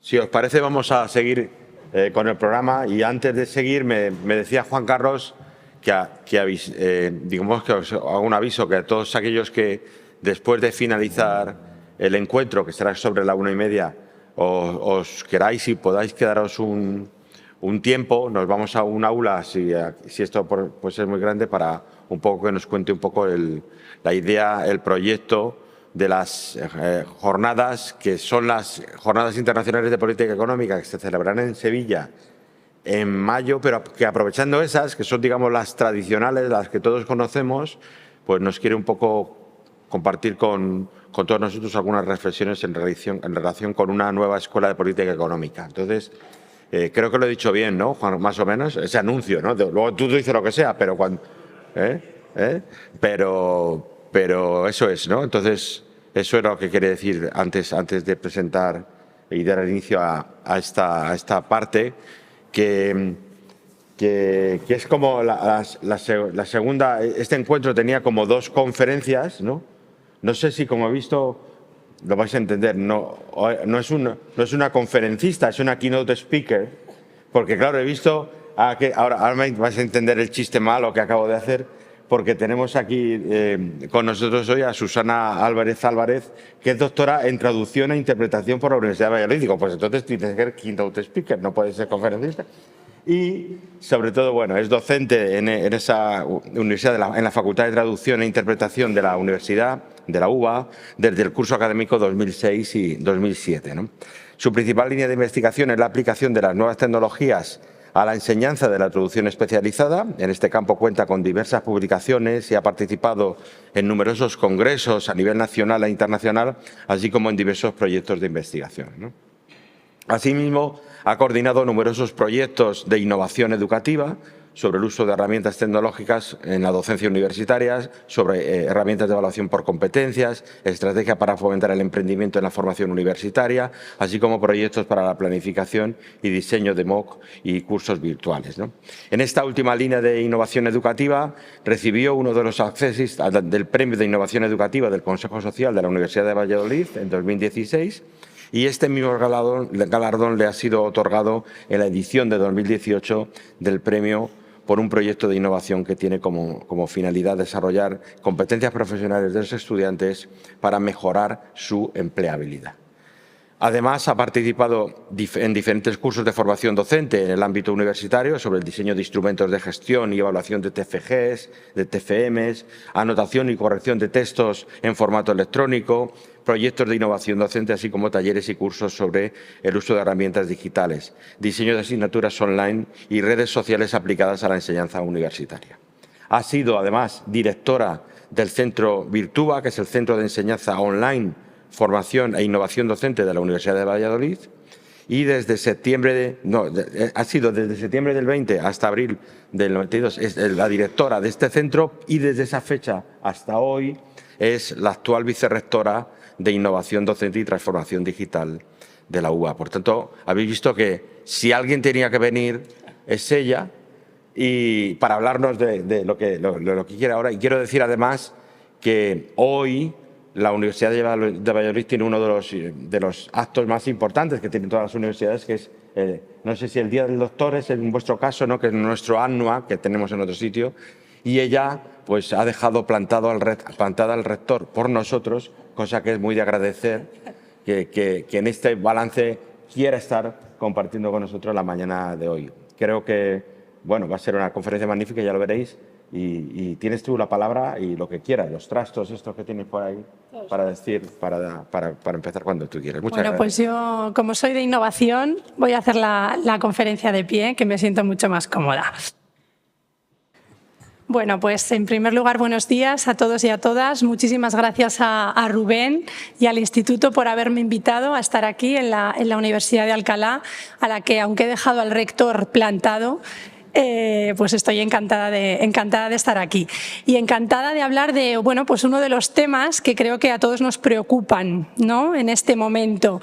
Si os parece, vamos a seguir con el programa. Y antes de seguir, me decía Juan Carlos digamos que os hago un aviso, que a todos aquellos que después de finalizar el encuentro, que será sobre la 1:30, os queráis y podáis quedaros un tiempo, nos vamos a un aula, si esto pues es muy grande, para un poco que nos cuente un poco la idea, el proyecto de las jornadas, que son las Jornadas Internacionales de Política Económica, que se celebrarán en Sevilla en mayo, pero que aprovechando esas, que son, digamos, las tradicionales, las que todos conocemos, pues nos quiere un poco compartir con todos nosotros algunas reflexiones en relación con una nueva escuela de política económica. Entonces, creo que lo he dicho bien, ¿no, Juan? Más o menos, ese anuncio, ¿no? Luego tú dices lo que sea, pero cuando... Pero eso es, ¿no? Entonces, eso era lo que quería decir antes de presentar y dar inicio a esta parte, que es como la segunda. Este encuentro tenía como dos conferencias, ¿no? No sé si, como he visto, lo vais a entender, no es una conferencista, es una keynote speaker, porque claro, he visto, ahora me vais a entender el chiste malo que acabo de hacer, porque tenemos aquí con nosotros hoy a Susana Álvarez, que es doctora en traducción e interpretación por la Universidad de Valladolid. Digo, pues entonces tienes que ser keynote speaker, no puedes ser conferencista. Y, sobre todo, bueno, es docente en esa universidad, en la Facultad de Traducción e Interpretación de la Universidad, de la UBA, desde el curso académico 2006 y 2007, ¿no? Su principal línea de investigación es la aplicación de las nuevas tecnologías a la enseñanza de la traducción especializada. En este campo cuenta con diversas publicaciones y ha participado en numerosos congresos a nivel nacional e internacional, así como en diversos proyectos de investigación, ¿no? Asimismo, ha coordinado numerosos proyectos de innovación educativa sobre el uso de herramientas tecnológicas en la docencia universitaria, sobre herramientas de evaluación por competencias, estrategia para fomentar el emprendimiento en la formación universitaria, así como proyectos para la planificación y diseño de MOOC y cursos virtuales, ¿no? En esta última línea de innovación educativa recibió uno de los accesos del Premio de Innovación Educativa del Consejo Social de la Universidad de Valladolid en 2016, y este mismo galardón le ha sido otorgado en la edición de 2018 del premio por un proyecto de innovación que tiene como finalidad desarrollar competencias profesionales de los estudiantes para mejorar su empleabilidad. Además, ha participado en diferentes cursos de formación docente en el ámbito universitario sobre el diseño de instrumentos de gestión y evaluación de TFGs, de TFMs, anotación y corrección de textos en formato electrónico, proyectos de innovación docente, así como talleres y cursos sobre el uso de herramientas digitales, diseño de asignaturas online y redes sociales aplicadas a la enseñanza universitaria. Ha sido, además, directora del Centro Virtuba, que es el Centro de Enseñanza Online, Formación e Innovación Docente de la Universidad de Valladolid, y desde septiembre ha sido desde septiembre del 20 hasta abril del 92 es la directora de este centro, y desde esa fecha hasta hoy es la actual vicerrectora de Innovación Docente y Transformación Digital de la UBA. Por tanto, habéis visto que si alguien tenía que venir es ella, y para hablarnos de lo que quiere ahora. Y quiero decir además que hoy la Universidad de Valladolid tiene uno de los actos más importantes que tienen todas las universidades, que es, no sé si el Día del Doctor es en vuestro caso, ¿no?, que es nuestro ANUA, que tenemos en otro sitio, y ella pues ha dejado plantada al rector por nosotros, cosa que es muy de agradecer, que en este balance quiera estar compartiendo con nosotros la mañana de hoy. Creo que, bueno, va a ser una conferencia magnífica, ya lo veréis. Y tienes tú la palabra y lo que quieras, los trastos estos que tienes por ahí para decir, para empezar cuando tú quieras. Muchas gracias. Pues yo, como soy de innovación, voy a hacer la conferencia de pie, que me siento mucho más cómoda. Bueno, pues en primer lugar, buenos días a todos y a todas. Muchísimas gracias a Rubén y al Instituto por haberme invitado a estar aquí en la Universidad de Alcalá, a la que, aunque he dejado al rector plantado, pues estoy encantada de estar aquí y encantada de hablar de, bueno, pues uno de los temas que creo que a todos nos preocupan, ¿no?, en este momento.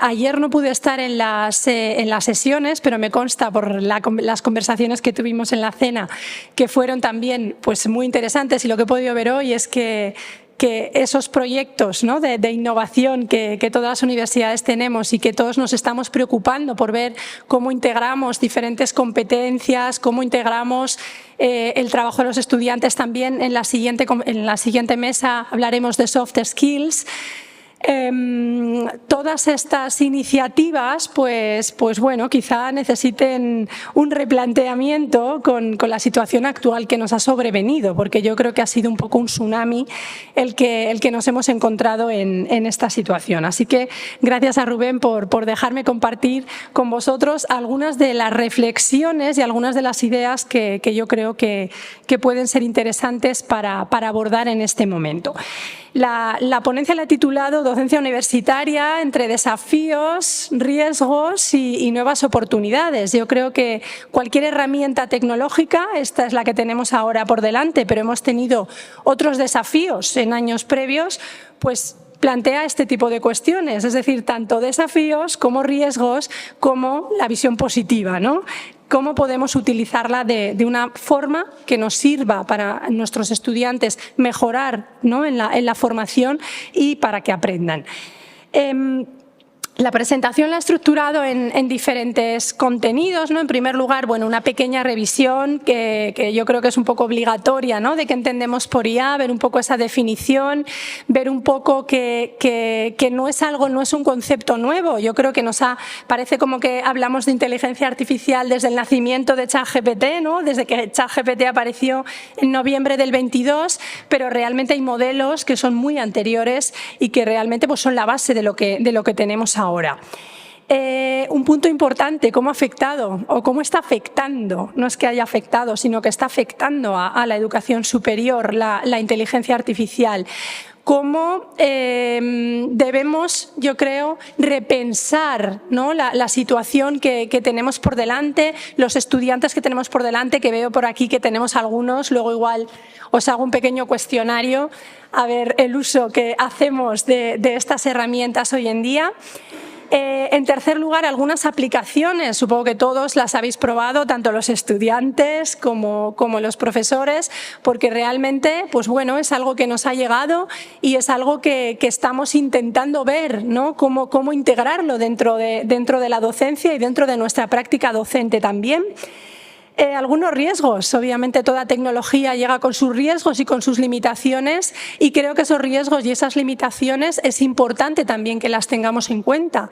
Ayer no pude estar en las sesiones, pero me consta por las conversaciones que tuvimos en la cena que fueron también pues muy interesantes, y lo que he podido ver hoy es que esos proyectos, ¿no?, de innovación que todas las universidades tenemos y que todos nos estamos preocupando por ver cómo integramos diferentes competencias, cómo integramos el trabajo de los estudiantes también. En la siguiente mesa hablaremos de soft skills. Todas estas iniciativas pues bueno, quizá necesiten un replanteamiento con la situación actual que nos ha sobrevenido, porque yo creo que ha sido un poco un tsunami el que nos hemos encontrado en esta situación. Así que gracias a Rubén por dejarme compartir con vosotros algunas de las reflexiones y algunas de las ideas que yo creo que pueden ser interesantes para abordar en este momento. La ponencia la he titulado Docencia universitaria entre desafíos, riesgos y nuevas oportunidades. Yo creo que cualquier herramienta tecnológica, esta es la que tenemos ahora por delante, pero hemos tenido otros desafíos en años previos, pues plantea este tipo de cuestiones, es decir, tanto desafíos como riesgos, como la visión positiva, ¿no? Cómo podemos utilizarla de una forma que nos sirva para nuestros estudiantes mejorar, ¿no?, en la formación y para que aprendan. La presentación la he estructurado en diferentes contenidos, ¿no? En primer lugar, bueno, una pequeña revisión que yo creo que es un poco obligatoria, ¿no?, de qué entendemos por IA, ver un poco esa definición, ver un poco que no es un concepto nuevo. Yo creo que parece como que hablamos de inteligencia artificial desde el nacimiento de ChatGPT, ¿no?, desde que ChatGPT apareció en noviembre del 22, pero realmente hay modelos que son muy anteriores y que realmente pues son la base de lo que tenemos ahora. Un punto importante, cómo ha afectado o cómo está afectando, no es que haya afectado, sino que está afectando a la educación superior, la inteligencia artificial. Cómo debemos, yo creo, repensar, ¿no?, la situación que tenemos por delante, los estudiantes que tenemos por delante, que veo por aquí que tenemos algunos, luego igual os hago un pequeño cuestionario a ver el uso que hacemos de estas herramientas hoy en día. En tercer lugar, algunas aplicaciones, supongo que todos las habéis probado, tanto los estudiantes como los profesores, porque realmente pues bueno, es algo que nos ha llegado y es algo que estamos intentando ver, ¿no?, cómo integrarlo dentro de la docencia y dentro de nuestra práctica docente también. Algunos riesgos, obviamente toda tecnología llega con sus riesgos y con sus limitaciones, y creo que esos riesgos y esas limitaciones es importante también que las tengamos en cuenta,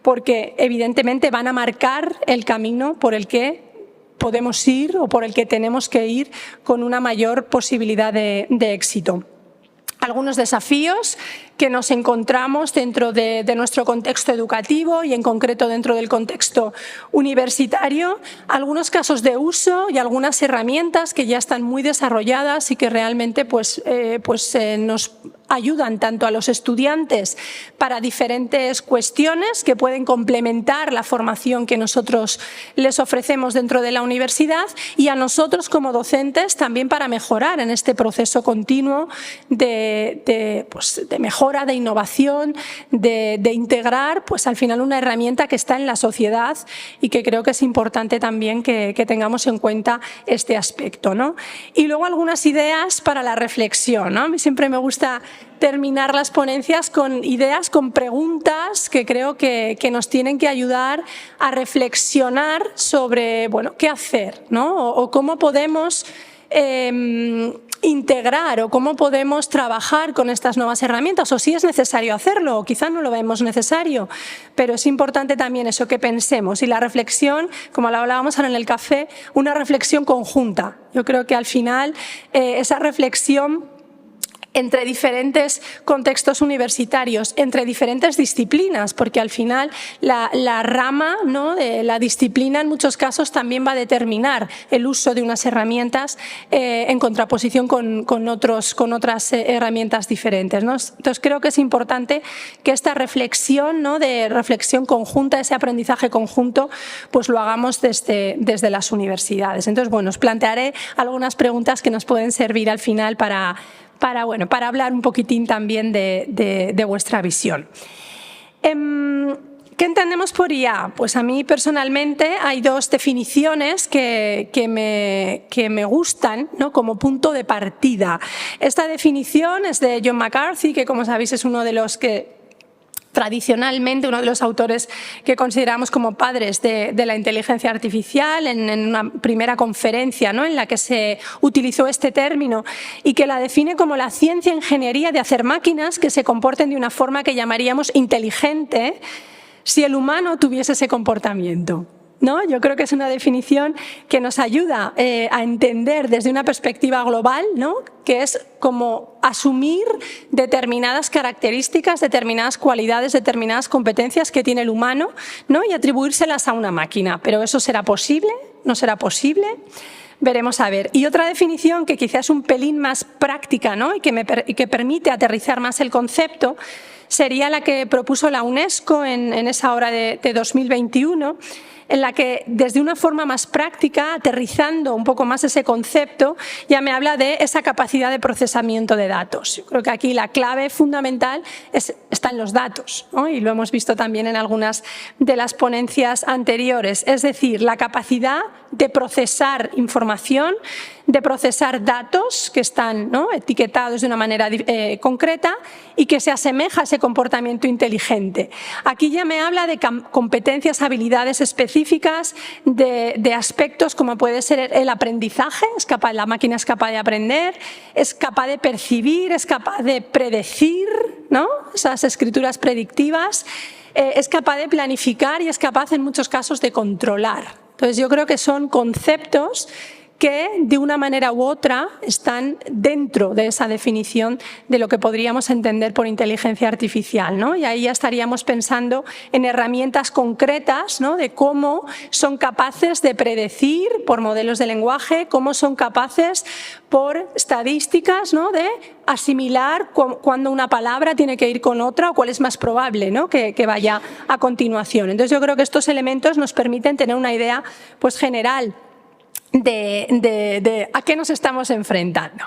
porque evidentemente van a marcar el camino por el que podemos ir o por el que tenemos que ir con una mayor posibilidad de éxito. Algunos desafíos que nos encontramos dentro de nuestro contexto educativo y en concreto dentro del contexto universitario, algunos casos de uso y algunas herramientas que ya están muy desarrolladas y que realmente nos ayudan tanto a los estudiantes para diferentes cuestiones que pueden complementar la formación que nosotros les ofrecemos dentro de la universidad, y a nosotros como docentes también para mejorar en este proceso continuo de mejora, de innovación, de integrar pues al final una herramienta que está en la sociedad, y que creo que es importante también que tengamos en cuenta este aspecto, ¿no? Y luego algunas ideas para la reflexión, ¿no? A mí siempre me gusta terminar las ponencias con ideas, con preguntas que creo que nos tienen que ayudar a reflexionar sobre, bueno, qué hacer, ¿no? O cómo podemos integrar o cómo podemos trabajar con estas nuevas herramientas, o si es necesario hacerlo, o quizás no lo vemos necesario, pero es importante también eso, que pensemos. Y la reflexión, como lo hablábamos ahora en el café, una reflexión conjunta. Yo creo que al final esa reflexión entre diferentes contextos universitarios, entre diferentes disciplinas, porque al final la rama, ¿no?, de la disciplina en muchos casos también va a determinar el uso de unas herramientas en contraposición con otras herramientas diferentes, ¿no? Entonces creo que es importante que esta reflexión, ¿no?, de reflexión conjunta, ese aprendizaje conjunto, pues lo hagamos desde las universidades. Entonces, bueno, os plantearé algunas preguntas que nos pueden servir al final para hablar un poquitín también de vuestra visión. ¿Qué entendemos por IA? Pues a mí personalmente hay dos definiciones que me gustan, ¿no?, como punto de partida. Esta definición es de John McCarthy, que como sabéis es uno de los que tradicionalmente, uno de los autores que consideramos como padres de la inteligencia artificial, en una primera conferencia, ¿no?, en la que se utilizó este término y que la define como la ciencia e ingeniería de hacer máquinas que se comporten de una forma que llamaríamos inteligente si el humano tuviese ese comportamiento, ¿no? Yo creo que es una definición que nos ayuda a entender desde una perspectiva global, ¿no?, que es como asumir determinadas características, determinadas cualidades, determinadas competencias que tiene el humano, ¿no?, y atribuírselas a una máquina. ¿Pero eso será posible? ¿No será posible? Veremos a ver. Y otra definición que quizás es un pelín más práctica, ¿no?, y que permite aterrizar más el concepto, sería la que propuso la UNESCO en esa hora de 2021, en la que desde una forma más práctica, aterrizando un poco más ese concepto, ya me habla de esa capacidad de procesamiento de datos. Yo creo que aquí la clave fundamental está en los datos, ¿no?, y lo hemos visto también en algunas de las ponencias anteriores, es decir, la capacidad de procesar información, de procesar datos que están, ¿no?, etiquetados de una manera concreta y que se asemeja a ese comportamiento inteligente. Aquí ya me habla de competencias, habilidades específicas, de aspectos como puede ser el aprendizaje, la máquina es capaz de aprender, es capaz de percibir, es capaz de predecir, ¿no?, esas escrituras predictivas, es capaz de planificar y es capaz en muchos casos de controlar. Entonces yo creo que son conceptos que de una manera u otra están dentro de esa definición de lo que podríamos entender por inteligencia artificial, ¿no? Y ahí ya estaríamos pensando en herramientas concretas, ¿no?, de cómo son capaces de predecir por modelos de lenguaje, cómo son capaces por estadísticas, ¿no?, de asimilar cuando una palabra tiene que ir con otra o cuál es más probable, ¿no?, que vaya a continuación. Entonces yo creo que estos elementos nos permiten tener una idea, pues, general de a qué nos estamos enfrentando.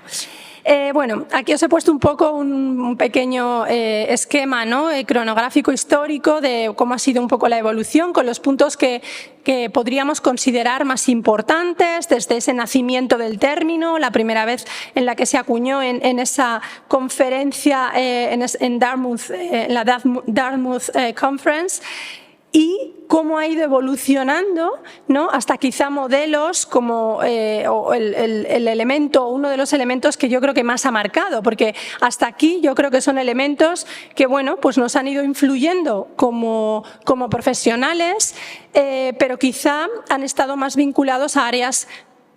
Bueno, aquí os he puesto un poco un pequeño esquema, ¿no?, cronográfico histórico de cómo ha sido un poco la evolución, con los puntos que podríamos considerar más importantes desde ese nacimiento del término, la primera vez en la que se acuñó en esa conferencia en Dartmouth, en la Dartmouth Conference, y cómo ha ido evolucionando, ¿no?, hasta quizá modelos como el elemento, uno de los elementos que yo creo que más ha marcado, porque hasta aquí yo creo que son elementos que, bueno, pues nos han ido influyendo como profesionales, pero quizá han estado más vinculados a áreas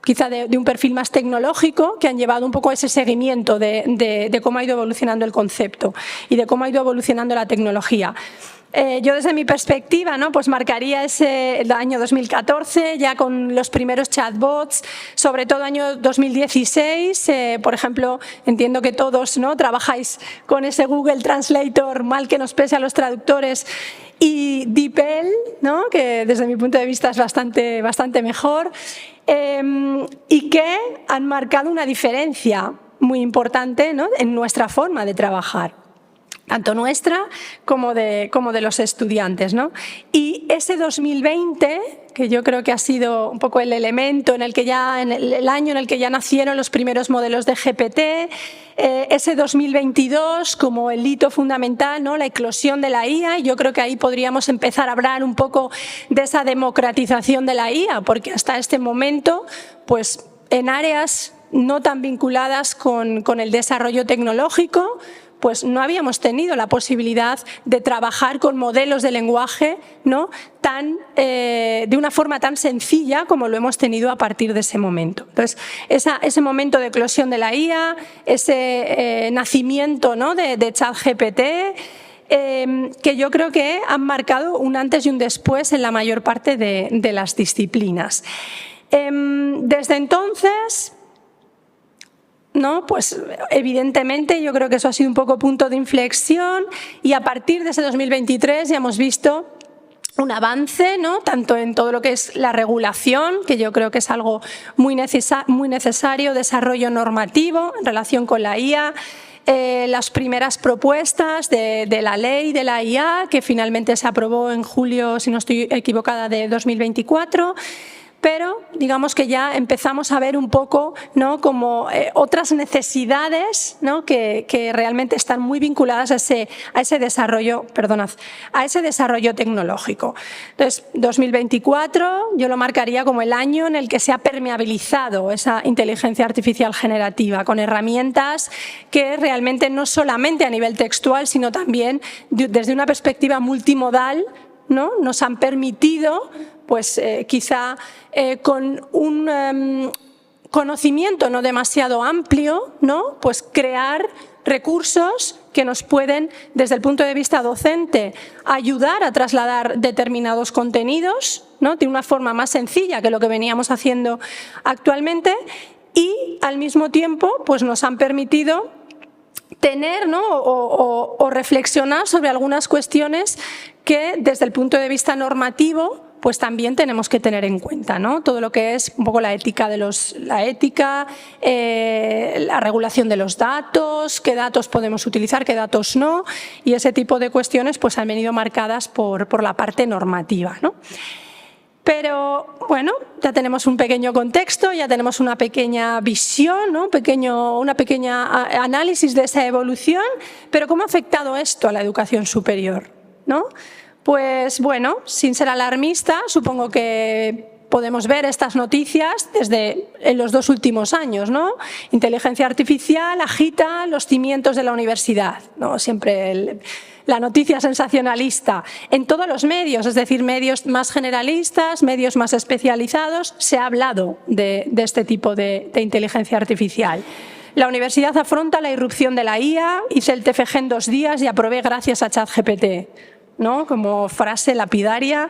quizá de un perfil más tecnológico, que han llevado un poco a ese seguimiento de cómo ha ido evolucionando el concepto y de cómo ha ido evolucionando la tecnología. Yo desde mi perspectiva, ¿no?, pues marcaría el año 2014 ya con los primeros chatbots, sobre todo año 2016, por ejemplo, entiendo que todos, ¿no?, trabajáis con ese Google Translator, mal que nos pese a los traductors, y DeepL, ¿no?, que desde mi punto de vista es bastante mejor, y que han marcado una diferencia muy importante, ¿no?, en nuestra forma de trabajar, tanto nuestra como de los estudiantes, ¿no? Y ese 2020, que yo creo que ha sido un poco el elemento en el que el año en el que ya nacieron los primeros modelos de GPT, ese 2022 como el hito fundamental, ¿no?, la eclosión de la IA, y yo creo que ahí podríamos empezar a hablar un poco de esa democratización de la IA, porque hasta este momento, pues en áreas no tan vinculadas con el desarrollo tecnológico, pues no habíamos tenido la posibilidad de trabajar con modelos de lenguaje, ¿no?, de una forma tan sencilla como lo hemos tenido a partir de ese momento. Entonces, ese momento de eclosión de la IA, ese nacimiento, ¿no?, de ChatGPT, que yo creo que han marcado un antes y un después en la mayor parte de las disciplinas. Desde entonces, ¿no?, pues evidentemente yo creo que eso ha sido un poco punto de inflexión, y a partir de ese 2023 ya hemos visto un avance, ¿no?, tanto en todo lo que es la regulación, que yo creo que es algo muy necesario, desarrollo normativo en relación con la IA, las primeras propuestas de la ley de la IA, que finalmente se aprobó en julio, si no estoy equivocada, de 2024. Pero digamos que ya empezamos a ver un poco, ¿no?, como otras necesidades, ¿no?, que realmente están muy vinculadas a ese desarrollo tecnológico. Entonces, 2024 yo lo marcaría como el año en el que se ha permeabilizado esa inteligencia artificial generativa con herramientas que realmente no solamente a nivel textual, sino también desde una perspectiva multimodal, ¿no?, nos han permitido, pues quizá con un conocimiento no demasiado amplio, ¿no?, pues crear recursos que nos pueden, desde el punto de vista docente, ayudar a trasladar determinados contenidos, ¿no?, de una forma más sencilla que lo que veníamos haciendo actualmente, y al mismo tiempo pues nos han permitido tener, ¿no?, o reflexionar sobre algunas cuestiones que desde el punto de vista normativo pues también tenemos que tener en cuenta, ¿no? Todo lo que es un poco la ética, la regulación de los datos, qué datos podemos utilizar, qué datos no, y ese tipo de cuestiones pues han venido marcadas por la parte normativa, ¿no? Pero bueno, ya tenemos un pequeño contexto, ya tenemos una pequeña visión, ¿no?, una pequeña análisis de esa evolución, pero ¿cómo ha afectado esto a la educación superior, ¿no? Pues bueno, sin ser alarmista, supongo que podemos ver estas noticias desde en los 2 últimos años, ¿no? Inteligencia artificial agita los cimientos de la universidad, ¿no? Siempre la noticia sensacionalista en todos los medios, es decir, medios más generalistas, medios más especializados, se ha hablado de este tipo de inteligencia artificial. La universidad afronta la irrupción de la IA, hice el TFG en 2 días y aprobé gracias a ChatGPT, ¿no? Como frase lapidaria.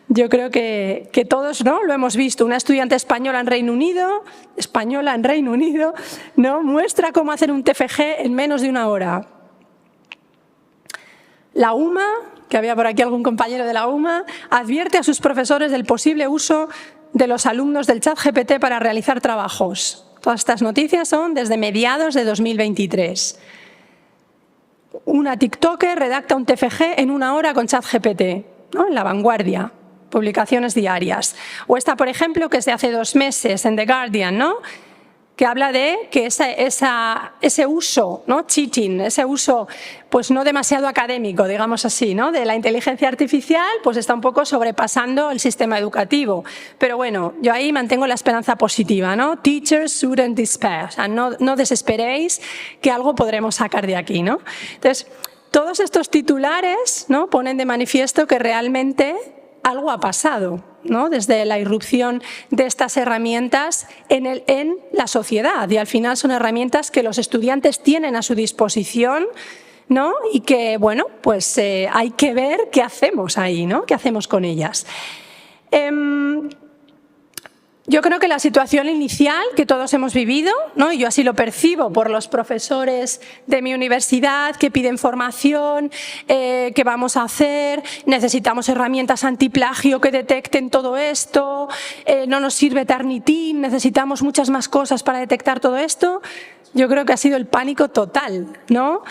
Yo creo que todos, ¿no?, lo hemos visto. Una estudiante española en Reino Unido, ¿no?, muestra cómo hacer un TFG en menos de 1 hora. La UMA, que había por aquí algún compañero de la UMA, advierte a sus profesores del posible uso de los alumnos del ChatGPT para realizar trabajos. Todas estas noticias son desde mediados de 2023. Una TikToker redacta un TFG en 1 hora con ChatGPT, ¿no?, en La Vanguardia, publicaciones diarias. O esta, por ejemplo, que es de hace 2 meses en The Guardian, ¿no?, que habla de que ese uso, ¿no?, cheating, ese uso pues no demasiado académico, digamos así, ¿no?, de la inteligencia artificial, pues está un poco sobrepasando el sistema educativo. Pero bueno, yo ahí mantengo la esperanza positiva, ¿no? Teachers shouldn't despair, o sea, no desesperéis, que algo podremos sacar de aquí, ¿no? Entonces, todos estos titulares, ¿no?, ponen de manifiesto que realmente algo ha pasado, ¿no?, desde la irrupción de estas herramientas en la sociedad, y al final son herramientas que los estudiantes tienen a su disposición, ¿no?, y que, bueno, pues hay que ver qué hacemos ahí, ¿no?, qué hacemos con ellas. Yo creo que la situación inicial que todos hemos vivido, ¿no?, y yo así lo percibo por los profesores de mi universidad que piden formación, ¿qué vamos a hacer? Necesitamos herramientas antiplagio que detecten todo esto, no nos sirve Turnitin, necesitamos muchas más cosas para detectar todo esto. Yo creo que ha sido el pánico total, ¿no?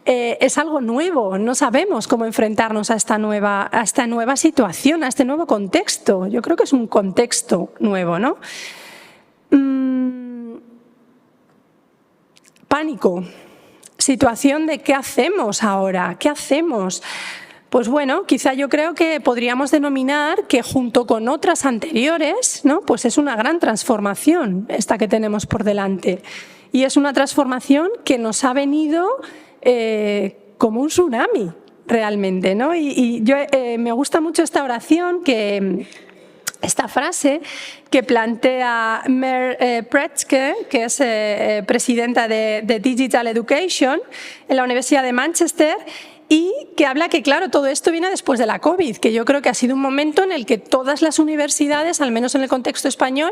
Es algo nuevo, no sabemos cómo enfrentarnos a esta nueva situación, a este nuevo contexto. Yo creo que es un contexto nuevo, ¿no? Pánico, situación de ¿qué hacemos ahora? ¿Qué hacemos? Pues bueno, quizá yo creo que podríamos denominar que junto con otras anteriores, ¿no?, pues es una gran transformación esta que tenemos por delante. Y es una transformación que nos ha venido como un tsunami realmente, ¿no? Y yo me gusta mucho esta esta frase que plantea Mer Pretzke, que es presidenta de Digital Education en la Universidad de Manchester, y que habla que, claro, todo esto viene después de la COVID, que yo creo que ha sido un momento en el que todas las universidades, al menos en el contexto español,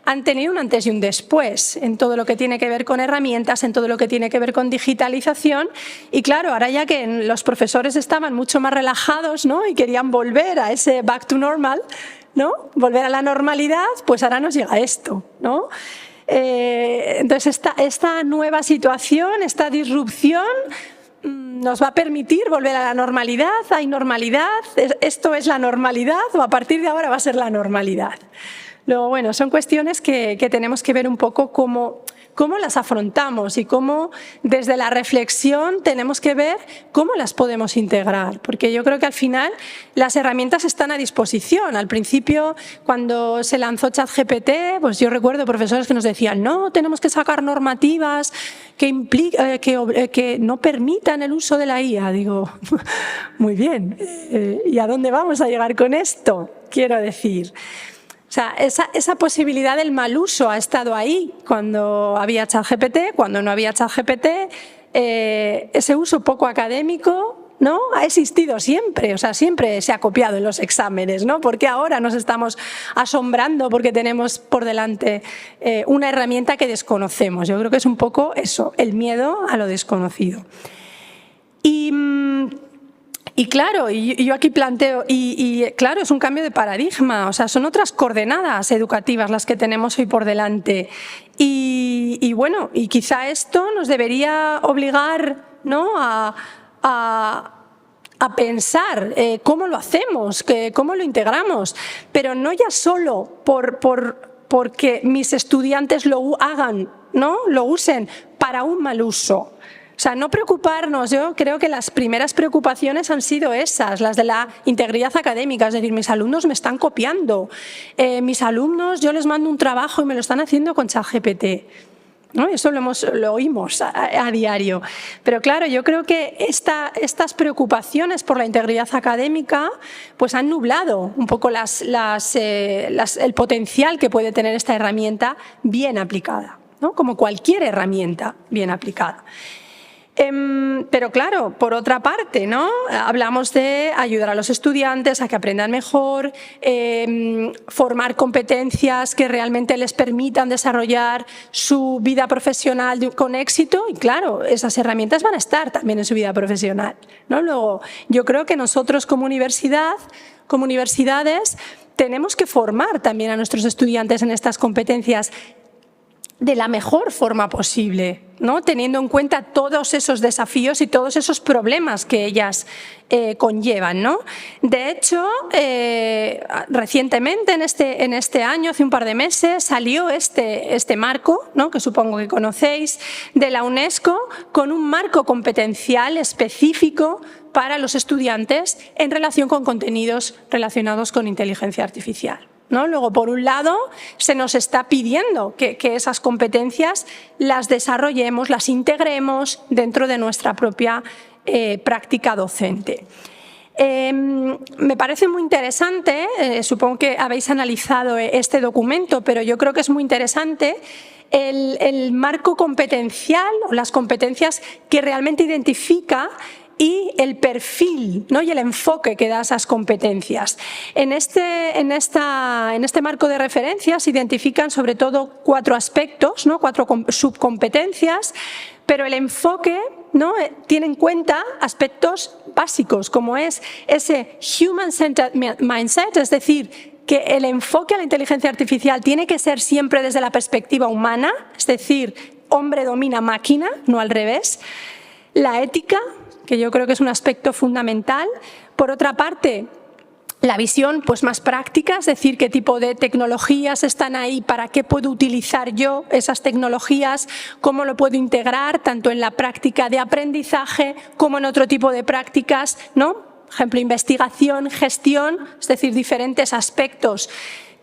han tenido un antes y un después en todo lo que tiene que ver con herramientas, en todo lo que tiene que ver con digitalización. Y claro, ahora ya que los profesores estaban mucho más relajados, ¿no?, y querían volver a ese back to normal, ¿no?, volver a la normalidad, pues ahora nos llega esto, ¿no? Entonces, esta nueva situación, esta disrupción, nos va a permitir volver a la normalidad. ¿Hay normalidad? ¿Esto es la normalidad o a partir de ahora va a ser la normalidad? Luego, bueno, son cuestiones que tenemos que ver un poco cómo las afrontamos y cómo desde la reflexión tenemos que ver cómo las podemos integrar, porque yo creo que al final las herramientas están a disposición. Al principio, cuando se lanzó ChatGPT, pues yo recuerdo profesores que nos decían no, tenemos que sacar normativas que no permitan el uso de la IA. Digo, muy bien, ¿y a dónde vamos a llegar con esto? Quiero decir, o sea, esa posibilidad del mal uso ha estado ahí cuando había ChatGPT, cuando no había ChatGPT. Ese uso poco académico, ¿no?, ha existido siempre, o sea, siempre se ha copiado en los exámenes, ¿no? Porque ahora nos estamos asombrando porque tenemos por delante una herramienta que desconocemos. Yo creo que es un poco eso, el miedo a lo desconocido. Y claro, yo aquí planteo, claro, es un cambio de paradigma, o sea, son otras coordenadas educativas las que tenemos hoy por delante. Y bueno, y quizá esto nos debería obligar, ¿no?, a pensar cómo lo hacemos, cómo lo integramos, pero no ya solo porque mis estudiantes lo hagan, ¿no?, lo usen para un mal uso. O sea, no preocuparnos. Yo creo que las primeras preocupaciones han sido esas, las de la integridad académica, es decir, mis alumnos me están copiando, mis alumnos, yo les mando un trabajo y me lo están haciendo con ChatGPT, ¿no? Eso lo oímos a diario. Pero claro, yo creo que estas preocupaciones por la integridad académica pues han nublado un poco el potencial que puede tener esta herramienta bien aplicada, ¿no?, como cualquier herramienta bien aplicada. Pero claro, por otra parte, ¿no?, hablamos de ayudar a los estudiantes a que aprendan mejor, formar competencias que realmente les permitan desarrollar su vida profesional con éxito, y claro, esas herramientas van a estar también en su vida profesional, ¿no? Luego, yo creo que nosotros como universidades, tenemos que formar también a nuestros estudiantes en estas competencias de la mejor forma posible, ¿no?, teniendo en cuenta todos esos desafíos y todos esos problemas que ellas conllevan, ¿no? De hecho, recientemente, en este año, hace un par de meses, salió este marco, ¿no?, que supongo que conocéis, de la UNESCO, con un marco competencial específico para los estudiantes en relación con contenidos relacionados con inteligencia artificial, ¿no? Luego, por un lado, se nos está pidiendo que esas competencias las desarrollemos, las integremos dentro de nuestra propia práctica docente. Me parece muy interesante, supongo que habéis analizado este documento, pero yo creo que es muy interesante el marco competencial o las competencias que realmente identifica y el perfil, ¿no?, y el enfoque que da a esas competencias. En este marco de referencia se identifican sobre todo 4 aspectos, ¿no?, 4 subcompetencias, pero el enfoque, ¿no?, tiene en cuenta aspectos básicos, como es ese human-centered mindset, es decir, que el enfoque a la inteligencia artificial tiene que ser siempre desde la perspectiva humana, es decir, hombre domina máquina, no al revés. La ética, que yo creo que es un aspecto fundamental. Por otra parte, la visión pues más práctica, es decir, qué tipo de tecnologías están ahí, para qué puedo utilizar yo esas tecnologías, cómo lo puedo integrar tanto en la práctica de aprendizaje como en otro tipo de prácticas, ¿no? Por ejemplo, investigación, gestión, es decir, diferentes aspectos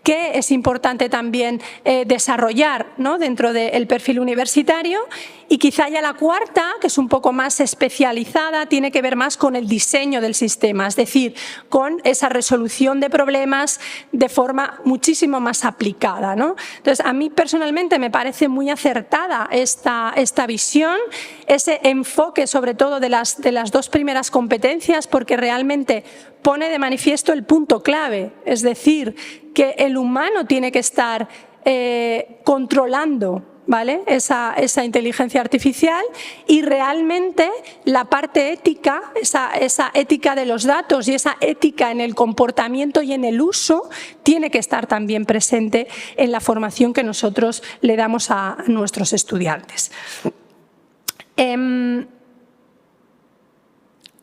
que es importante también desarrollar, ¿no?, dentro del perfil universitario. Y quizá ya la cuarta, que es un poco más especializada, tiene que ver más con el diseño del sistema, es decir, con esa resolución de problemas de forma muchísimo más aplicada, ¿no? Entonces, a mí personalmente me parece muy acertada esta visión, ese enfoque sobre todo de las 2 primeras competencias, porque realmente pone de manifiesto el punto clave, es decir, que el humano tiene que estar controlando ¿vale? esa inteligencia artificial, y realmente la parte ética, esa ética de los datos y esa ética en el comportamiento y en el uso tiene que estar también presente en la formación que nosotros le damos a nuestros estudiantes.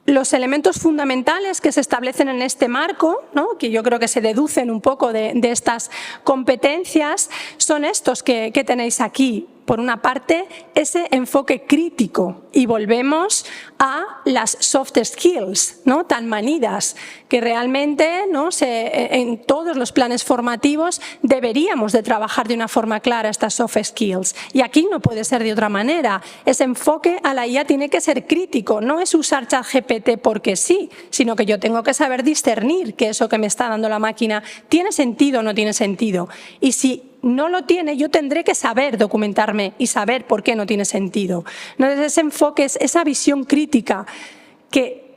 Los elementos fundamentales que se establecen en este marco, ¿no?, que yo creo que se deducen un poco de estas competencias, son estos que tenéis aquí. Por una parte, ese enfoque crítico, y volvemos a las soft skills, ¿no?, tan manidas, que realmente, ¿no?, en todos los planes formativos deberíamos de trabajar de una forma clara estas soft skills. Y aquí no puede ser de otra manera. Ese enfoque a la IA tiene que ser crítico, no es usar ChatGPT porque sí, sino que yo tengo que saber discernir que eso que me está dando la máquina tiene sentido o no tiene sentido. Y si no lo tiene, yo tendré que saber documentarme y saber por qué no tiene sentido. Entonces, ese enfoque, esa visión crítica que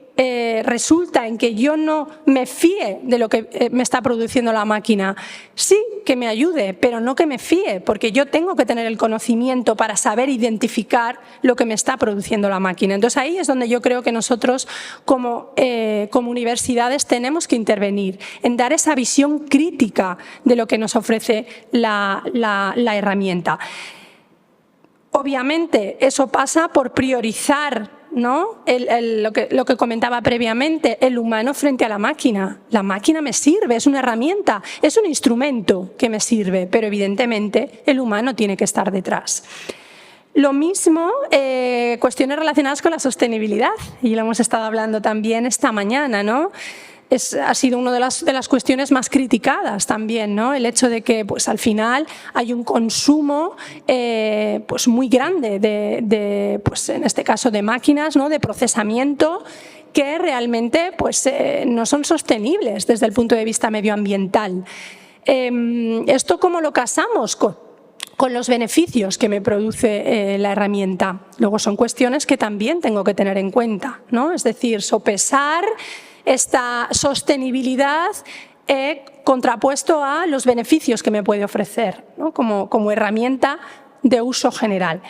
resulta en que yo no me fíe de lo que me está produciendo la máquina. Sí, que me ayude, pero no que me fíe, porque yo tengo que tener el conocimiento para saber identificar lo que me está produciendo la máquina. Entonces, ahí es donde yo creo que nosotros como universidades tenemos que intervenir, en dar esa visión crítica de lo que nos ofrece la herramienta. Obviamente, eso pasa por priorizar, ¿no?, lo que comentaba previamente, el humano frente a la máquina. La máquina me sirve, es una herramienta, es un instrumento que me sirve, pero evidentemente el humano tiene que estar detrás. Lo mismo, cuestiones relacionadas con la sostenibilidad, y lo hemos estado hablando también esta mañana, ¿no? Ha sido una de las cuestiones más criticadas también, ¿no? El hecho de que, pues, al final hay un consumo pues muy grande pues, en este caso de máquinas, ¿no?, de procesamiento, que realmente pues, no son sostenibles desde el punto de vista medioambiental. ¿Esto cómo lo casamos con los beneficios que me produce la herramienta? Luego son cuestiones que también tengo que tener en cuenta, ¿no? Es decir, sopesar esta sostenibilidad contrapuesto a los beneficios que me puede ofrecer, ¿no?, como herramienta de uso general.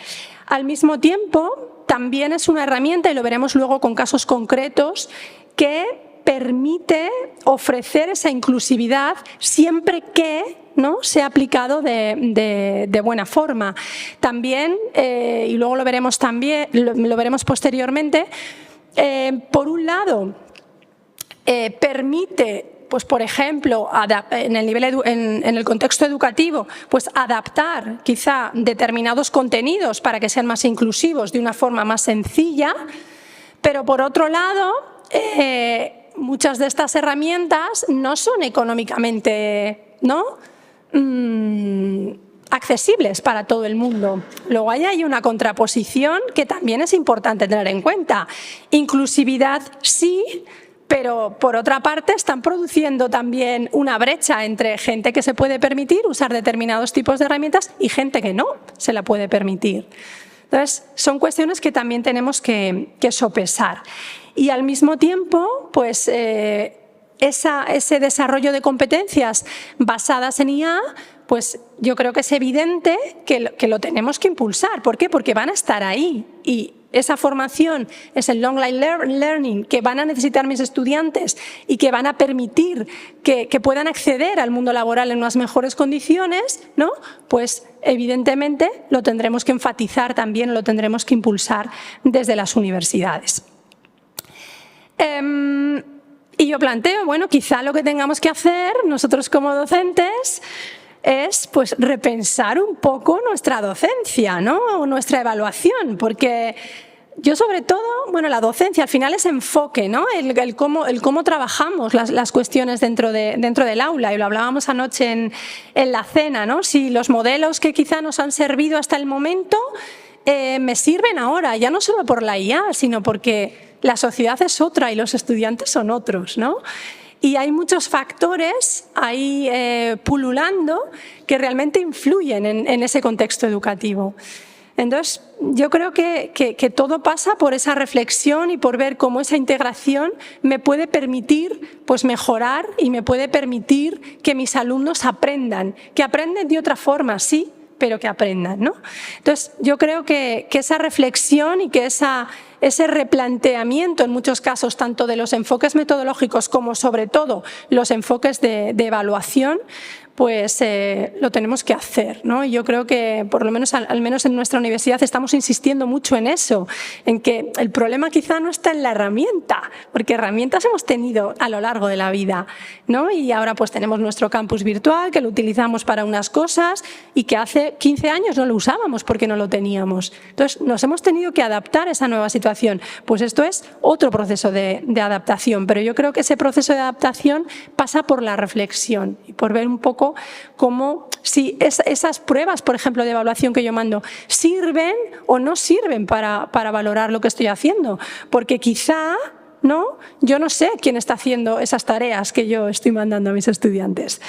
Al mismo tiempo, también es una herramienta, y lo veremos luego con casos concretos, que permite ofrecer esa inclusividad siempre que, ¿no?, sea aplicado de buena forma. También, y luego lo veremos posteriormente, por un lado, permite, pues, por ejemplo, en el contexto educativo, pues, adaptar quizá determinados contenidos para que sean más inclusivos de una forma más sencilla, pero por otro lado, muchas de estas herramientas no son económicamente, ¿no?, accesibles para todo el mundo. Luego ahí hay una contraposición que también es importante tener en cuenta. Inclusividad sí, pero por otra parte están produciendo también una brecha entre gente que se puede permitir usar determinados tipos de herramientas y gente que no se la puede permitir. Entonces, son cuestiones que también tenemos que sopesar. Y al mismo tiempo, pues, ese desarrollo de competencias basadas en IA, pues yo creo que es evidente que lo tenemos que impulsar. ¿Por qué? Porque van a estar ahí, y esa formación es el long life learning que van a necesitar mis estudiantes y que van a permitir que puedan acceder al mundo laboral en unas mejores condiciones, ¿no? Pues evidentemente lo tendremos que enfatizar también, lo tendremos que impulsar desde las universidades. Y yo planteo, bueno, quizá lo que tengamos que hacer nosotros como docentes es, pues, repensar un poco nuestra docencia, ¿no?, o nuestra evaluación, porque yo sobre todo, bueno, la docencia al final es enfoque, ¿no?, el cómo trabajamos las cuestiones dentro del aula, y lo hablábamos anoche en la cena, ¿no? Si los modelos que quizá nos han servido hasta el momento me sirven ahora, ya no solo por la IA, sino porque la sociedad es otra y los estudiantes son otros, ¿no? Y hay muchos factores ahí pululando que realmente influyen en ese contexto educativo. Entonces, yo creo que todo pasa por esa reflexión y por ver cómo esa integración me puede permitir, pues, mejorar, y me puede permitir que mis alumnos aprendan, que aprenden de otra forma, sí, pero que aprendan, ¿no? Entonces, yo creo que esa reflexión y que ese replanteamiento en muchos casos, tanto de los enfoques metodológicos como sobre todo los enfoques de evaluación, pues lo tenemos que hacer, ¿no? Y yo creo que por lo menos, al menos en nuestra universidad, estamos insistiendo mucho en eso, en que el problema quizá no está en la herramienta, porque herramientas hemos tenido a lo largo de la vida, ¿no? Y ahora pues tenemos nuestro campus virtual, que lo utilizamos para unas cosas y que hace 15 años no lo usábamos porque no lo teníamos. Entonces nos hemos tenido que adaptar a esa nueva situación. Pues esto es otro proceso de adaptación, pero yo creo que ese proceso de adaptación pasa por la reflexión y por ver un poco cómo si esas pruebas, por ejemplo, de evaluación que yo mando, sirven o no sirven para valorar lo que estoy haciendo. Porque quizá, ¿no? Yo no sé quién está haciendo esas tareas que yo estoy mandando a mis estudiantes.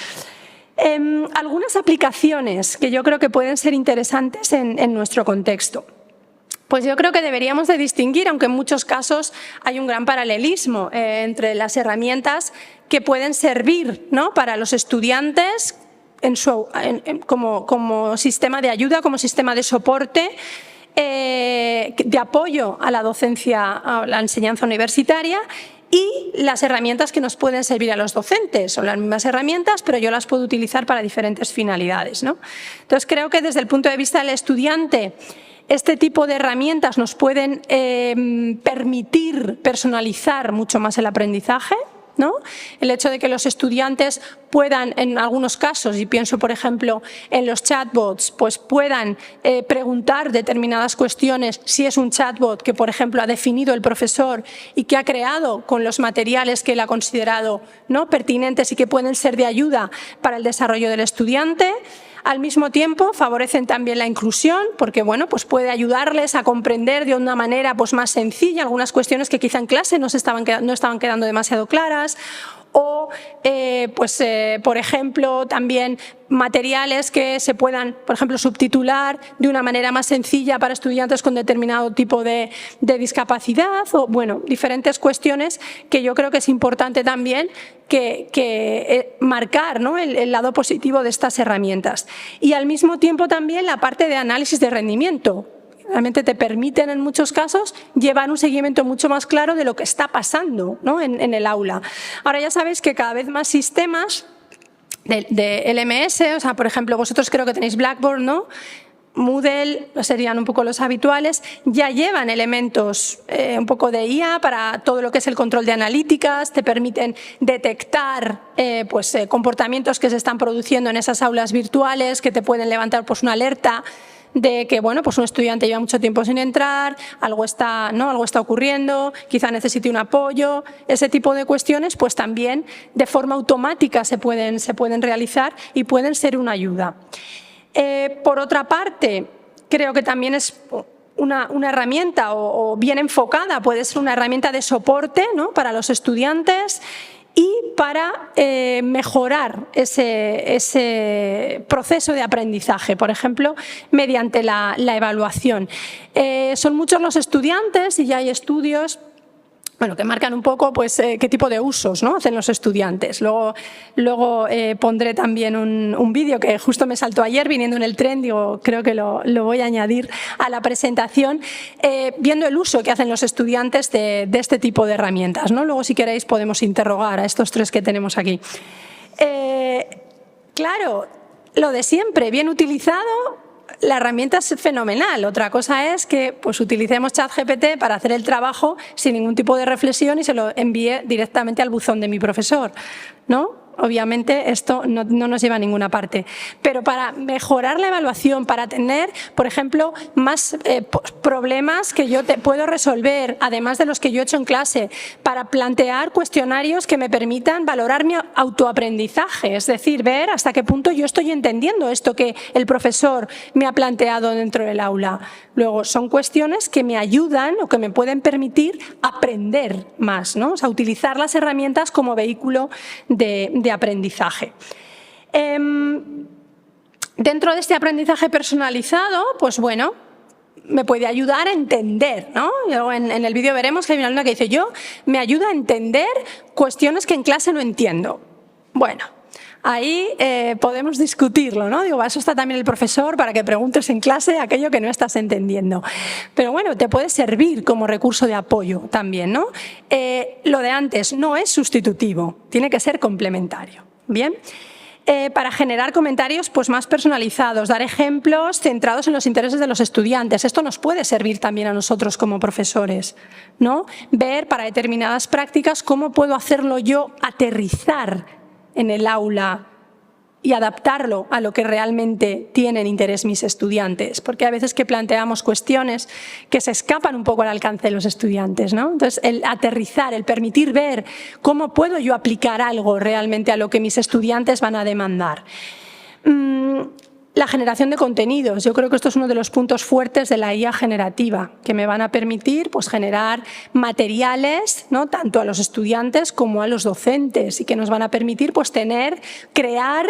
Algunas aplicaciones que yo creo que pueden ser interesantes en nuestro contexto. Pues yo creo que deberíamos de distinguir, aunque en muchos casos hay un gran paralelismo entre las herramientas que pueden servir, ¿no?, para los estudiantes como sistema de ayuda, como sistema de soporte, de apoyo a la docencia, a la enseñanza universitaria, y las herramientas que nos pueden servir a los docentes. Son las mismas herramientas, pero yo las puedo utilizar para diferentes finalidades, ¿no? Entonces creo que desde el punto de vista del estudiante, este tipo de herramientas nos pueden permitir personalizar mucho más el aprendizaje, ¿no? El hecho de que los estudiantes puedan, en algunos casos, y pienso por ejemplo en los chatbots, pues puedan preguntar determinadas cuestiones si es un chatbot que por ejemplo ha definido el profesor y que ha creado con los materiales que él ha considerado, ¿no?, pertinentes y que pueden ser de ayuda para el desarrollo del estudiante. Al mismo tiempo favorecen también la inclusión porque bueno, pues puede ayudarles a comprender de una manera pues más sencilla algunas cuestiones que quizá en clase no estaban quedando demasiado claras. O, por ejemplo, también materiales que se puedan, por ejemplo, subtitular de una manera más sencilla para estudiantes con determinado tipo de discapacidad, o, bueno, diferentes cuestiones que yo creo que es importante también que marcar, ¿no?, el lado positivo de estas herramientas. Y al mismo tiempo también la parte de análisis de rendimiento. Realmente te permiten en muchos casos llevar un seguimiento mucho más claro de lo que está pasando, ¿no?, en el aula. Ahora ya sabéis que cada vez más sistemas de LMS, o sea, por ejemplo, vosotros creo que tenéis Blackboard, ¿no? Moodle serían un poco los habituales, ya llevan elementos un poco de IA para todo lo que es el control de analíticas, te permiten detectar comportamientos que se están produciendo en esas aulas virtuales que te pueden levantar pues una alerta de que bueno, pues un estudiante lleva mucho tiempo sin entrar, algo está ocurriendo, quizá necesite un apoyo. Ese tipo de cuestiones pues también de forma automática se pueden realizar y pueden ser una ayuda. Por otra parte, creo que también es una herramienta o bien enfocada, puede ser una herramienta de soporte, ¿no?, para los estudiantes y para mejorar ese proceso de aprendizaje, por ejemplo, mediante la evaluación. Son muchos los estudiantes y ya hay estudios que marcan un poco pues, qué tipo de usos, ¿no?, hacen los estudiantes. Luego pondré también un vídeo que justo me saltó ayer viniendo en el tren, digo, creo que lo voy a añadir a la presentación, viendo el uso que hacen los estudiantes de este tipo de herramientas, ¿no? Luego, si queréis, podemos interrogar a estos tres que tenemos aquí. Claro, lo de siempre, bien utilizado, la herramienta es fenomenal. Otra cosa es que pues, utilicemos ChatGPT para hacer el trabajo sin ningún tipo de reflexión y se lo envíe directamente al buzón de mi profesor, ¿no? Obviamente esto no nos lleva a ninguna parte. Pero para mejorar la evaluación, para tener, por ejemplo, más problemas que yo puedo resolver, además de los que yo he hecho en clase, para plantear cuestionarios que me permitan valorar mi autoaprendizaje, es decir, ver hasta qué punto yo estoy entendiendo esto que el profesor me ha planteado dentro del aula. Luego, son cuestiones que me ayudan o que me pueden permitir aprender más, ¿no? O sea, utilizar las herramientas como vehículo de aprendizaje. Dentro de este aprendizaje personalizado, pues bueno, me puede ayudar a entender, ¿no? Luego en el vídeo veremos que hay una alumna que dice, me ayuda a entender cuestiones que en clase no entiendo. Bueno, ahí podemos discutirlo, ¿no? Digo, eso está también el profesor para que preguntes en clase aquello que no estás entendiendo. Pero bueno, te puede servir como recurso de apoyo también, ¿no? Lo de antes no es sustitutivo, tiene que ser complementario. Bien. Para generar comentarios pues, más personalizados, dar ejemplos centrados en los intereses de los estudiantes. Esto nos puede servir también a nosotros como profesores, ¿no? Ver para determinadas prácticas cómo puedo hacerlo yo aterrizar en el aula y adaptarlo a lo que realmente tienen interés mis estudiantes, porque a veces que planteamos cuestiones que se escapan un poco al alcance de los estudiantes, ¿no? Entonces, el aterrizar, el permitir ver cómo puedo yo aplicar algo realmente a lo que mis estudiantes van a demandar. La generación de contenidos, yo creo que esto es uno de los puntos fuertes de la IA generativa, que me van a permitir pues, generar materiales, ¿no? Tanto a los estudiantes como a los docentes, y que nos van a permitir pues, crear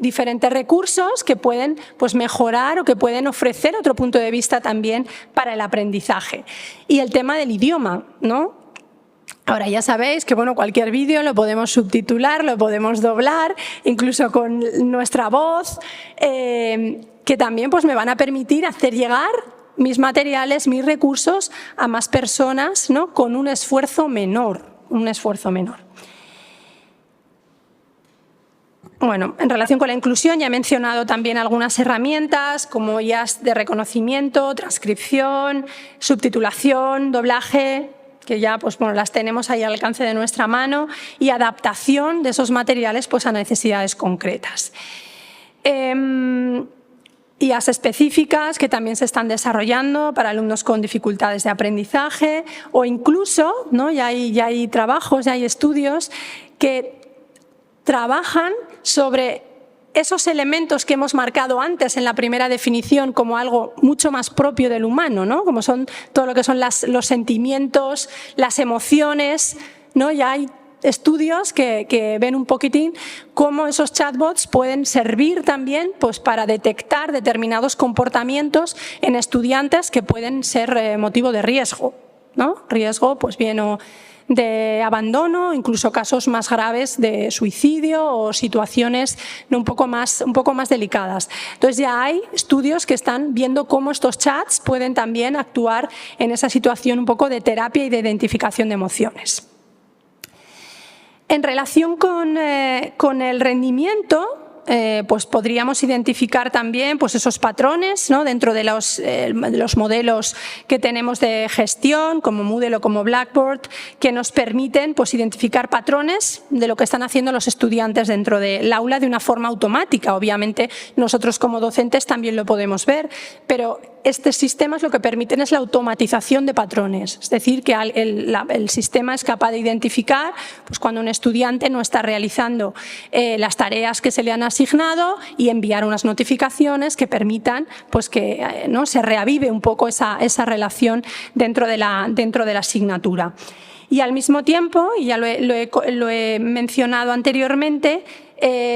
diferentes recursos que pueden pues, mejorar o que pueden ofrecer otro punto de vista también para el aprendizaje. Y el tema del idioma, ¿no? Ahora ya sabéis que bueno, cualquier vídeo lo podemos subtitular, lo podemos doblar, incluso con nuestra voz, que también pues, me van a permitir hacer llegar mis materiales, mis recursos a más personas, ¿no? Con un esfuerzo menor. Bueno, en relación con la inclusión ya he mencionado también algunas herramientas como IAs de reconocimiento, transcripción, subtitulación, doblaje, que ya pues, bueno, las tenemos ahí al alcance de nuestra mano, y adaptación de esos materiales pues, a necesidades concretas. IAs específicas que también se están desarrollando para alumnos con dificultades de aprendizaje, o incluso, ¿no? ya hay trabajos, ya hay estudios que trabajan sobre esos elementos que hemos marcado antes en la primera definición como algo mucho más propio del humano, ¿no? Como son todo lo que son los sentimientos, las emociones, ¿no? Ya hay estudios que ven un poquitín cómo esos chatbots pueden servir también pues, para detectar determinados comportamientos en estudiantes que pueden ser motivo de riesgo, ¿no? Riesgo, pues bien, o de abandono, incluso casos más graves de suicidio o situaciones un poco más delicadas. Entonces ya hay estudios que están viendo cómo estos chats pueden también actuar en esa situación un poco de terapia y de identificación de emociones. En relación con el rendimiento, pues podríamos identificar también pues esos patrones, ¿no? Dentro de los modelos que tenemos de gestión, como Moodle o como Blackboard, que nos permiten pues, identificar patrones de lo que están haciendo los estudiantes dentro del aula de una forma automática. Obviamente nosotros como docentes también lo podemos ver, pero estos sistemas lo que permiten es la automatización de patrones, es decir, que el sistema es capaz de identificar pues, cuando un estudiante no está realizando las tareas que se le han asignado y enviar unas notificaciones que permitan pues, que ¿no? se reavive un poco esa relación dentro de la asignatura. Y al mismo tiempo, y ya lo he mencionado anteriormente,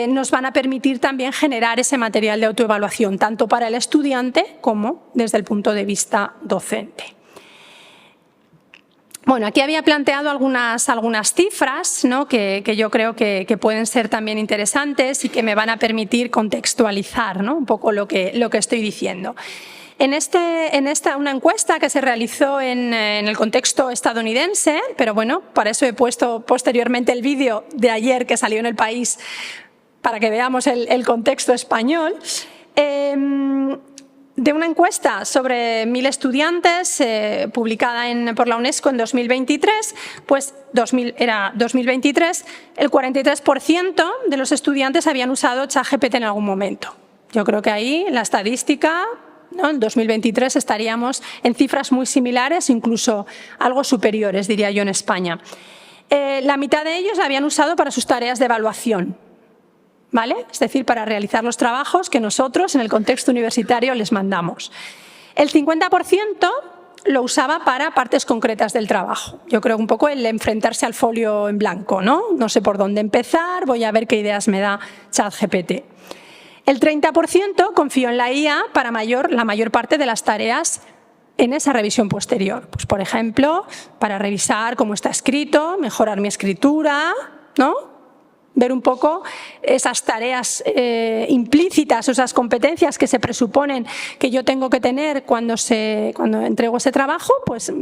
nos van a permitir también generar ese material de autoevaluación, tanto para el estudiante como desde el punto de vista docente. Bueno, aquí había planteado algunas cifras, ¿no? que yo creo que pueden ser también interesantes y que me van a permitir contextualizar, ¿no? un poco lo que estoy diciendo. En una encuesta que se realizó en el contexto estadounidense, pero bueno, para eso he puesto posteriormente el vídeo de ayer que salió en El País para que veamos el contexto español, de una encuesta sobre 1000 estudiantes publicada por la UNESCO en 2023, pues era 2023, el 43% de los estudiantes habían usado ChatGPT en algún momento. Yo creo que ahí la estadística, ¿no? En 2023 estaríamos en cifras muy similares, incluso algo superiores, diría yo, en España. La mitad de ellos la habían usado para sus tareas de evaluación, ¿vale? Es decir, para realizar los trabajos que nosotros en el contexto universitario les mandamos. El 50% lo usaba para partes concretas del trabajo. Yo creo un poco el enfrentarse al folio en blanco, ¿no? No sé por dónde empezar, voy a ver qué ideas me da ChatGPT. El 30% confío en la IA para la mayor parte de las tareas en esa revisión posterior. Pues, por ejemplo, para revisar cómo está escrito, mejorar mi escritura, ¿no? ver un poco esas tareas implícitas, esas competencias que se presuponen que yo tengo que tener cuando entrego ese trabajo, pues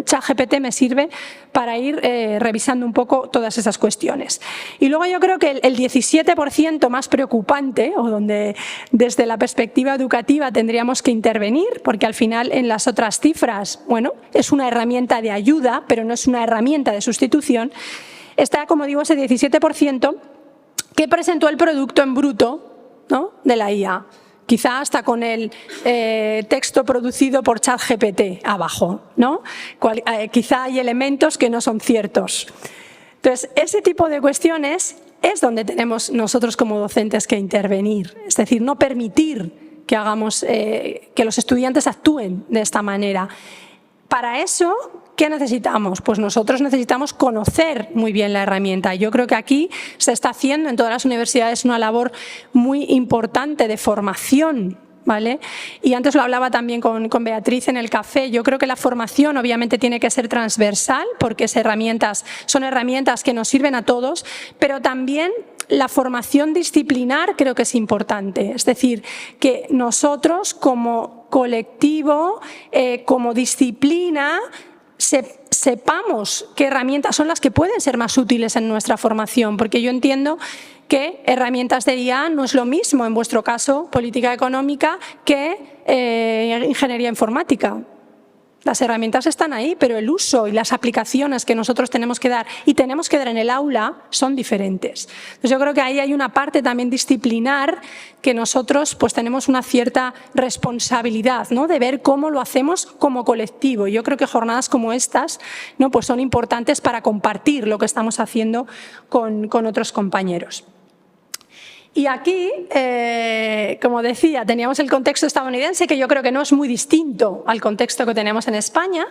ChatGPT me sirve para ir revisando un poco todas esas cuestiones. Y luego yo creo que el 17% más preocupante, o donde desde la perspectiva educativa tendríamos que intervenir, porque al final en las otras cifras, bueno, es una herramienta de ayuda, pero no es una herramienta de sustitución, está, como digo, ese 17% que presentó el producto en bruto, ¿no?, de la IA. Quizá hasta con el texto producido por ChatGPT abajo, ¿no? Quizá hay elementos que no son ciertos. Entonces, ese tipo de cuestiones es donde tenemos nosotros como docentes que intervenir, es decir, no permitir que que los estudiantes actúen de esta manera. Para eso, ¿qué necesitamos? Pues nosotros necesitamos conocer muy bien la herramienta. Yo creo que aquí se está haciendo en todas las universidades una labor muy importante de formación, ¿vale? Y antes lo hablaba también con Beatriz en el café. Yo creo que la formación obviamente tiene que ser transversal porque son herramientas que nos sirven a todos, pero también la formación disciplinar creo que es importante. Es decir, que nosotros como colectivo, como disciplina, sepamos qué herramientas son las que pueden ser más útiles en nuestra formación, porque yo entiendo que herramientas de IA no es lo mismo, en vuestro caso, política económica, que ingeniería informática. Las herramientas están ahí, pero el uso y las aplicaciones que nosotros tenemos que dar y tenemos que dar en el aula son diferentes. Entonces yo creo que ahí hay una parte también disciplinar que nosotros pues tenemos una cierta responsabilidad, ¿no?, de ver cómo lo hacemos como colectivo. Yo creo que jornadas como estas, ¿no?, pues son importantes para compartir lo que estamos haciendo con otros compañeros. Y aquí, como decía, teníamos el contexto estadounidense, que yo creo que no es muy distinto al contexto que tenemos en España.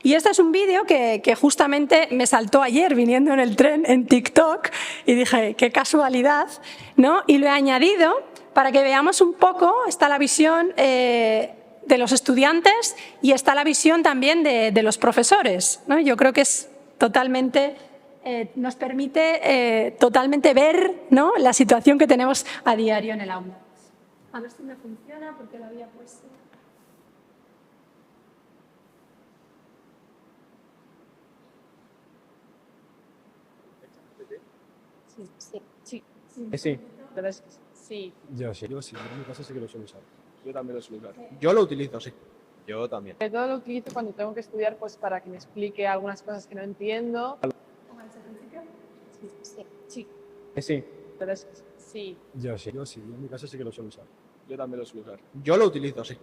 Y este es un vídeo que justamente me saltó ayer viniendo en el tren en TikTok y dije, qué casualidad, ¿no? Y lo he añadido para que veamos un poco, está la visión de los estudiantes y está la visión también de los profesores, ¿no? Yo creo que es totalmente... nos permite totalmente ver, ¿no?, la situación que tenemos a diario en el aula. A ver si me funciona porque lo había puesto. Sí. Sí. Yo sí, en mi caso sí que lo suelo usar. Yo también lo suelo usar. Yo lo utilizo, sí. Yo también. Sobre todo lo utilizo cuando tengo que estudiar, pues para que me explique algunas cosas que no entiendo. Sí. Sí. Sí. Yo en mi caso sí que lo suelo usar. Yo también lo suelo usar. Yo lo utilizo, sí.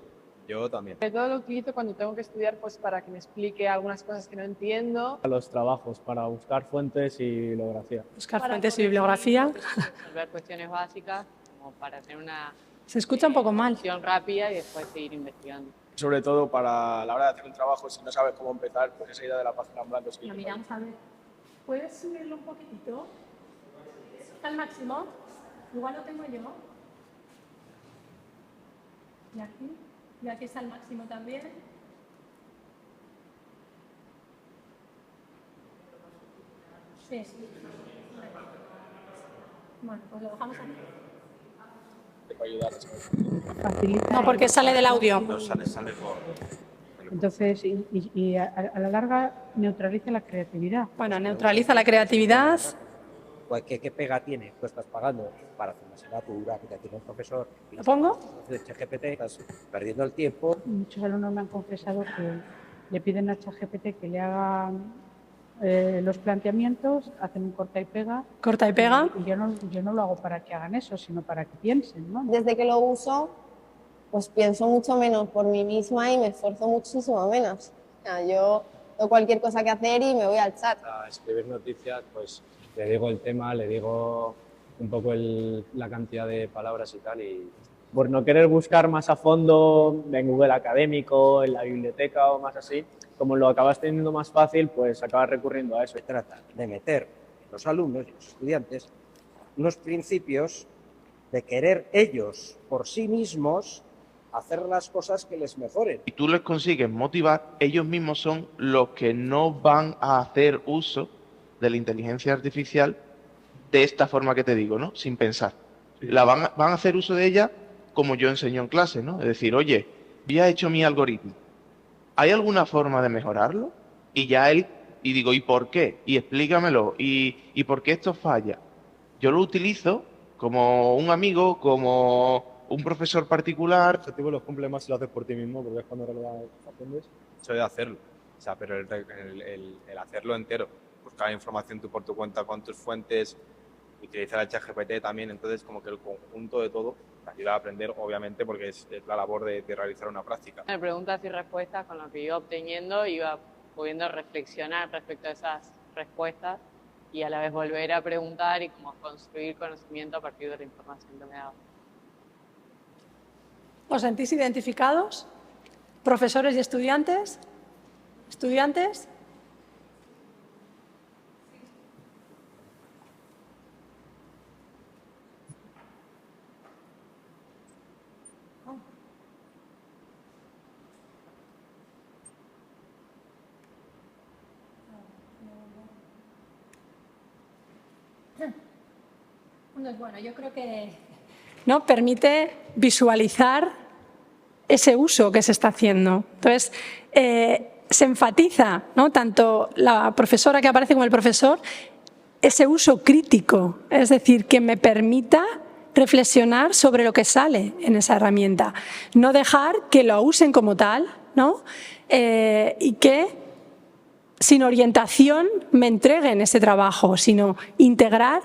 Yo también. Sobre todo lo utilizo cuando tengo que estudiar, pues para que me explique algunas cosas que no entiendo. A los trabajos, para buscar fuentes y bibliografía. Buscar fuentes y bibliografía. Resolver cuestiones básicas como para tener una Se escucha un poco mal. visión rápida y después seguir investigando. Sobre todo para la hora de hacer el trabajo, si no sabes cómo empezar, pues esa idea de la página en blanco. Lo miramos a ver. ¿Puedes subirlo un poquitito? ¿Está al máximo? Igual lo tengo yo. Y aquí está el máximo también. Sí. Bueno, pues lo dejamos aquí. Te puede ayudar a saber. No, porque sale del audio. No, sale por... Entonces, y a la larga neutraliza la creatividad. Bueno, neutraliza la creatividad. Pues, ¿qué pega tiene? Tú estás pagando para hacer una asignatura que te tiene un profesor. ¿Lo pongo? De ChatGPT, estás perdiendo el tiempo. Muchos alumnos me han confesado que le piden a ChatGPT que le haga los planteamientos, hacen un corta y pega. Corta y pega. Y yo no lo hago para que hagan eso, sino para que piensen, ¿no? Desde que lo uso, pues pienso mucho menos por mí misma y me esfuerzo muchísimo menos. O sea, yo tengo cualquier cosa que hacer y me voy al chat. Para escribir noticias, pues le digo el tema, le digo un poco la cantidad de palabras y tal. Y por no querer buscar más a fondo en Google Académico, en la biblioteca o más así, como lo acabas teniendo más fácil, pues acabas recurriendo a eso. Se trata de meter en los alumnos y los estudiantes unos principios de querer ellos por sí mismos hacer las cosas que les mejoren. Si tú les consigues motivar, ellos mismos son los que no van a hacer uso de la inteligencia artificial de esta forma que te digo, ¿no? Sin pensar. Van a hacer uso de ella como yo enseño en clase, ¿no? Es decir, oye, ya he hecho mi algoritmo. ¿Hay alguna forma de mejorarlo? Y ya él, y digo, ¿y por qué? Y explícamelo. ¿Y por qué esto falla? Yo lo utilizo como un amigo, como un profesor particular. El objetivo los cumple más si lo haces por ti mismo, porque es cuando aprendes. Eso de hacerlo. O sea, pero el hacerlo entero. Buscar información tú por tu cuenta con tus fuentes, utilizar el ChatGPT también. Entonces, como que el conjunto de todo te ayuda a aprender, obviamente, porque es la labor de realizar una práctica. En preguntas y respuestas, con lo que iba obteniendo, iba pudiendo reflexionar respecto a esas respuestas y a la vez volver a preguntar y como construir conocimiento a partir de la información que me daba. ¿Os sentís identificados? ¿Profesores y estudiantes? ¿Estudiantes? Bueno, yo creo que ¿no? permite visualizar ese uso que se está haciendo. Entonces, se enfatiza, ¿no? tanto la profesora que aparece como el profesor, ese uso crítico, es decir, que me permita reflexionar sobre lo que sale en esa herramienta. No dejar que lo usen como tal, ¿no? Y que sin orientación me entreguen ese trabajo, sino integrar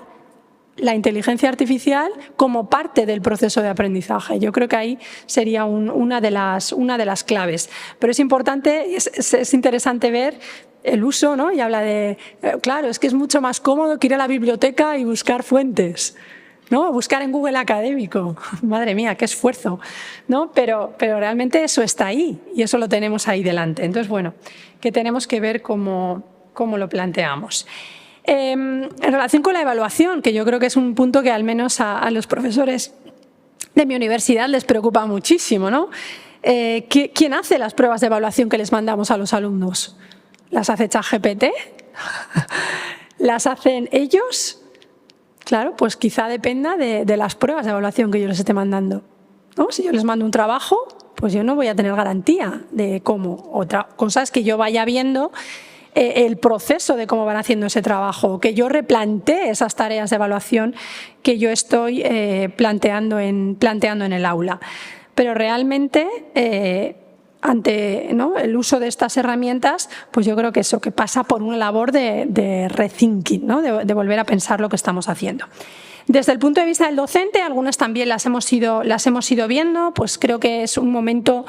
la inteligencia artificial como parte del proceso de aprendizaje. Yo creo que ahí sería una de las claves. Pero es importante, es interesante ver el uso, ¿no? Y habla de, claro, es que es mucho más cómodo que ir a la biblioteca y buscar fuentes, ¿no? Buscar en Google Académico. Madre mía, qué esfuerzo, ¿no? Pero realmente eso está ahí y eso lo tenemos ahí delante. Entonces, bueno, que tenemos que ver cómo lo planteamos. En relación con la evaluación, que yo creo que es un punto que al menos a los profesores de mi universidad les preocupa muchísimo, ¿no? ¿Quién hace las pruebas de evaluación que les mandamos a los alumnos? ¿Las hace ChatGPT? ¿Las hacen ellos? Claro, pues quizá dependa de las pruebas de evaluación que yo les esté mandando, ¿no? Si yo les mando un trabajo, pues yo no voy a tener garantía de cómo. Otra cosa es que yo vaya viendo el proceso de cómo van haciendo ese trabajo, que yo replantee esas tareas de evaluación que yo estoy planteando en el aula. Pero realmente, ante ¿no? el uso de estas herramientas, pues yo creo que eso, que pasa por una labor de rethinking, ¿no? de volver a pensar lo que estamos haciendo. Desde el punto de vista del docente, algunas también las hemos ido viendo, pues creo que es un momento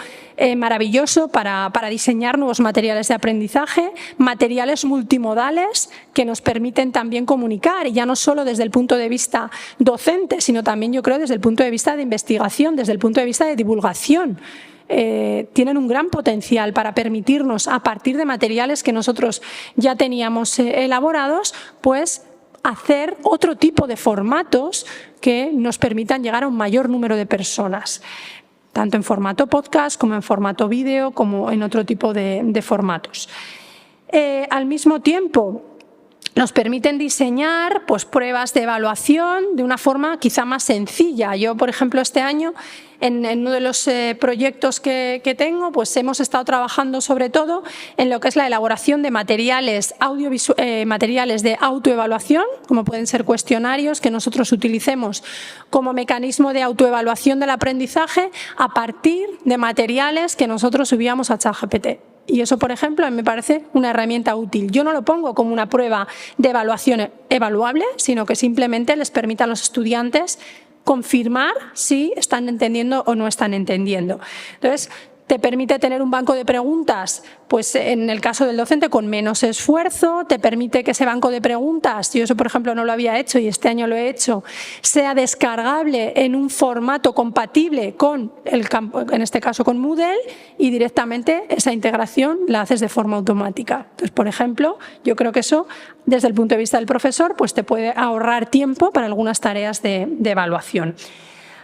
maravilloso para diseñar nuevos materiales de aprendizaje, materiales multimodales que nos permiten también comunicar, y ya no solo desde el punto de vista docente, sino también yo creo desde el punto de vista de investigación, desde el punto de vista de divulgación. Tienen un gran potencial para permitirnos, a partir de materiales que nosotros ya teníamos elaborados, pues hacer otro tipo de formatos que nos permitan llegar a un mayor número de personas, tanto en formato podcast como en formato vídeo, como en otro tipo de formatos. Al mismo tiempo, nos permiten diseñar pues, pruebas de evaluación de una forma quizá más sencilla. Yo, por ejemplo, este año, en uno de los proyectos que tengo, pues hemos estado trabajando sobre todo en lo que es la elaboración de materiales de autoevaluación, como pueden ser cuestionarios que nosotros utilicemos como mecanismo de autoevaluación del aprendizaje a partir de materiales que nosotros subíamos a ChatGPT. Y eso, por ejemplo, me parece una herramienta útil. Yo no lo pongo como una prueba de evaluación evaluable, sino que simplemente les permite a los estudiantes confirmar si están entendiendo o no están entendiendo. Entonces, te permite tener un banco de preguntas, pues en el caso del docente con menos esfuerzo, te permite que ese banco de preguntas, yo eso por ejemplo no lo había hecho y este año lo he hecho, sea descargable en un formato compatible con, en este caso con Moodle, y directamente esa integración la haces de forma automática. Entonces, por ejemplo, yo creo que eso desde el punto de vista del profesor pues te puede ahorrar tiempo para algunas tareas de evaluación.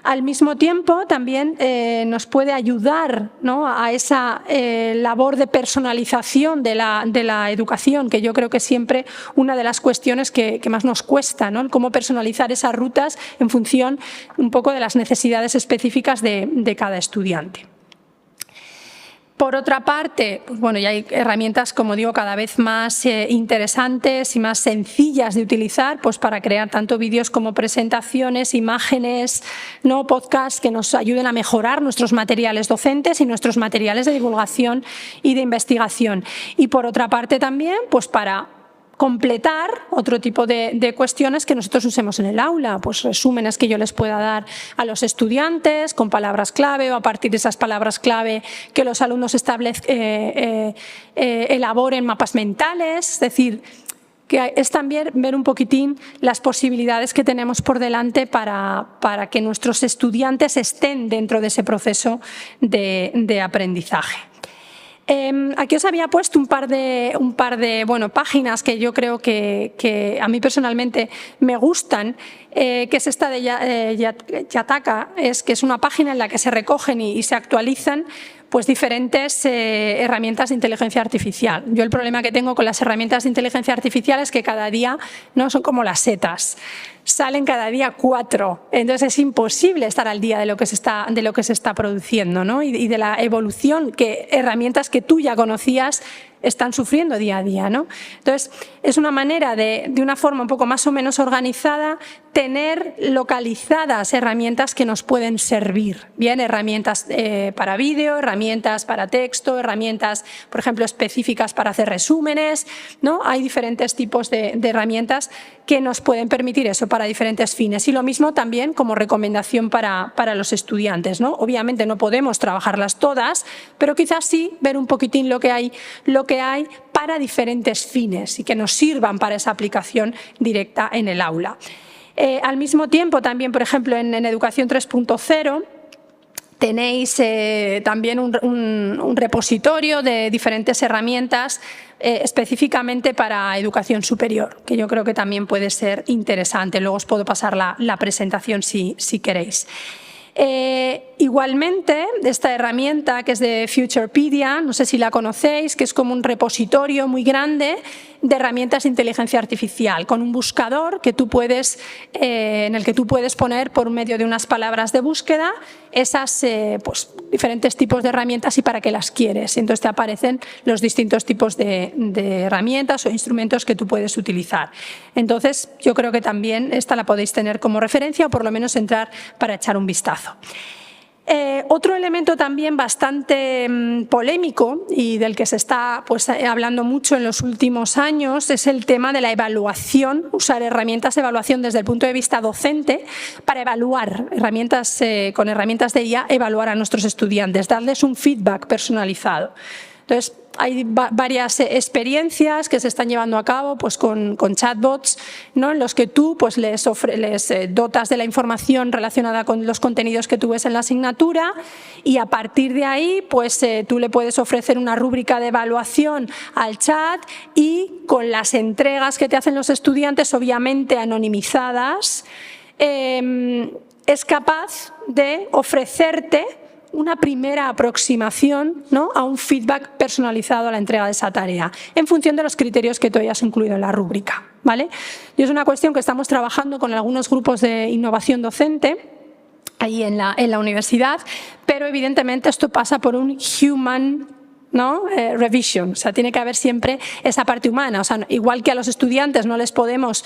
Al mismo tiempo, también nos puede ayudar, ¿no?, a esa labor de personalización de la educación, que yo creo que es siempre una de las cuestiones que más nos cuesta, ¿no?, cómo personalizar esas rutas en función un poco de las necesidades específicas de cada estudiante. Por otra parte, pues bueno, ya hay herramientas, como digo, cada vez más interesantes y más sencillas de utilizar, pues para crear tanto vídeos como presentaciones, imágenes, ¿no?, podcasts que nos ayuden a mejorar nuestros materiales docentes y nuestros materiales de divulgación y de investigación. Y por otra parte también, pues para completar otro tipo de cuestiones que nosotros usemos en el aula, pues resúmenes que yo les pueda dar a los estudiantes con palabras clave, o a partir de esas palabras clave que los alumnos elaboren mapas mentales, es decir, que es también ver un poquitín las posibilidades que tenemos por delante para que nuestros estudiantes estén dentro de ese proceso de aprendizaje. Aquí os había puesto un par de páginas que yo creo que a mí personalmente me gustan, que es esta de Yataka, que es una página en la que se recogen y se actualizan pues diferentes herramientas de inteligencia artificial. Yo el problema que tengo con las herramientas de inteligencia artificial es que cada día, ¿no?, son como las setas. Salen cada día 4, entonces es imposible estar al día de lo que se está produciendo, ¿no?, y de la evolución que herramientas que tú ya conocías están sufriendo día a día, ¿no? Entonces, es una manera de una forma un poco más o menos organizada, tener localizadas herramientas que nos pueden servir. Bien, herramientas para vídeo, herramientas para texto, herramientas, por ejemplo, específicas para hacer resúmenes, ¿no? Hay diferentes tipos de herramientas que nos pueden permitir eso para diferentes fines. Y lo mismo también como recomendación para los estudiantes, ¿no? Obviamente no podemos trabajarlas todas, pero quizás sí ver un poquitín lo que hay para diferentes fines y que nos sirvan para esa aplicación directa en el aula. Al mismo tiempo, también, por ejemplo, en Educación 3.0 tenéis también un repositorio de diferentes herramientas específicamente para educación superior, que yo creo que también puede ser interesante. Luego os puedo pasar la presentación si queréis. Igualmente, esta herramienta que es de Futurepedia, no sé si la conocéis, que es como un repositorio muy grande de herramientas de inteligencia artificial, con un buscador que en el que tú puedes poner por medio de unas palabras de búsqueda esas pues, diferentes tipos de herramientas y para qué las quieres. Entonces te aparecen los distintos tipos de herramientas o instrumentos que tú puedes utilizar. Entonces yo creo que también esta la podéis tener como referencia o por lo menos entrar para echar un vistazo. Otro elemento también bastante polémico y del que se está hablando mucho en los últimos años es el tema de la evaluación, usar herramientas de evaluación desde el punto de vista docente para evaluar, con herramientas de IA, evaluar a nuestros estudiantes, darles un feedback personalizado. Entonces, hay varias experiencias que se están llevando a cabo pues, con chatbots, ¿no?, en los que tú pues, les dotas de la información relacionada con los contenidos que tú ves en la asignatura y a partir de ahí pues, tú le puedes ofrecer una rúbrica de evaluación al chat y con las entregas que te hacen los estudiantes, obviamente anonimizadas, es capaz de ofrecerte una primera aproximación, ¿no?, a un feedback personalizado a la entrega de esa tarea, en función de los criterios que tú hayas incluido en la rúbrica, ¿vale? Y es una cuestión que estamos trabajando con algunos grupos de innovación docente ahí en la universidad, pero evidentemente esto pasa por un human, ¿no?, revision, o sea, tiene que haber siempre esa parte humana, o sea, igual que a los estudiantes no les podemos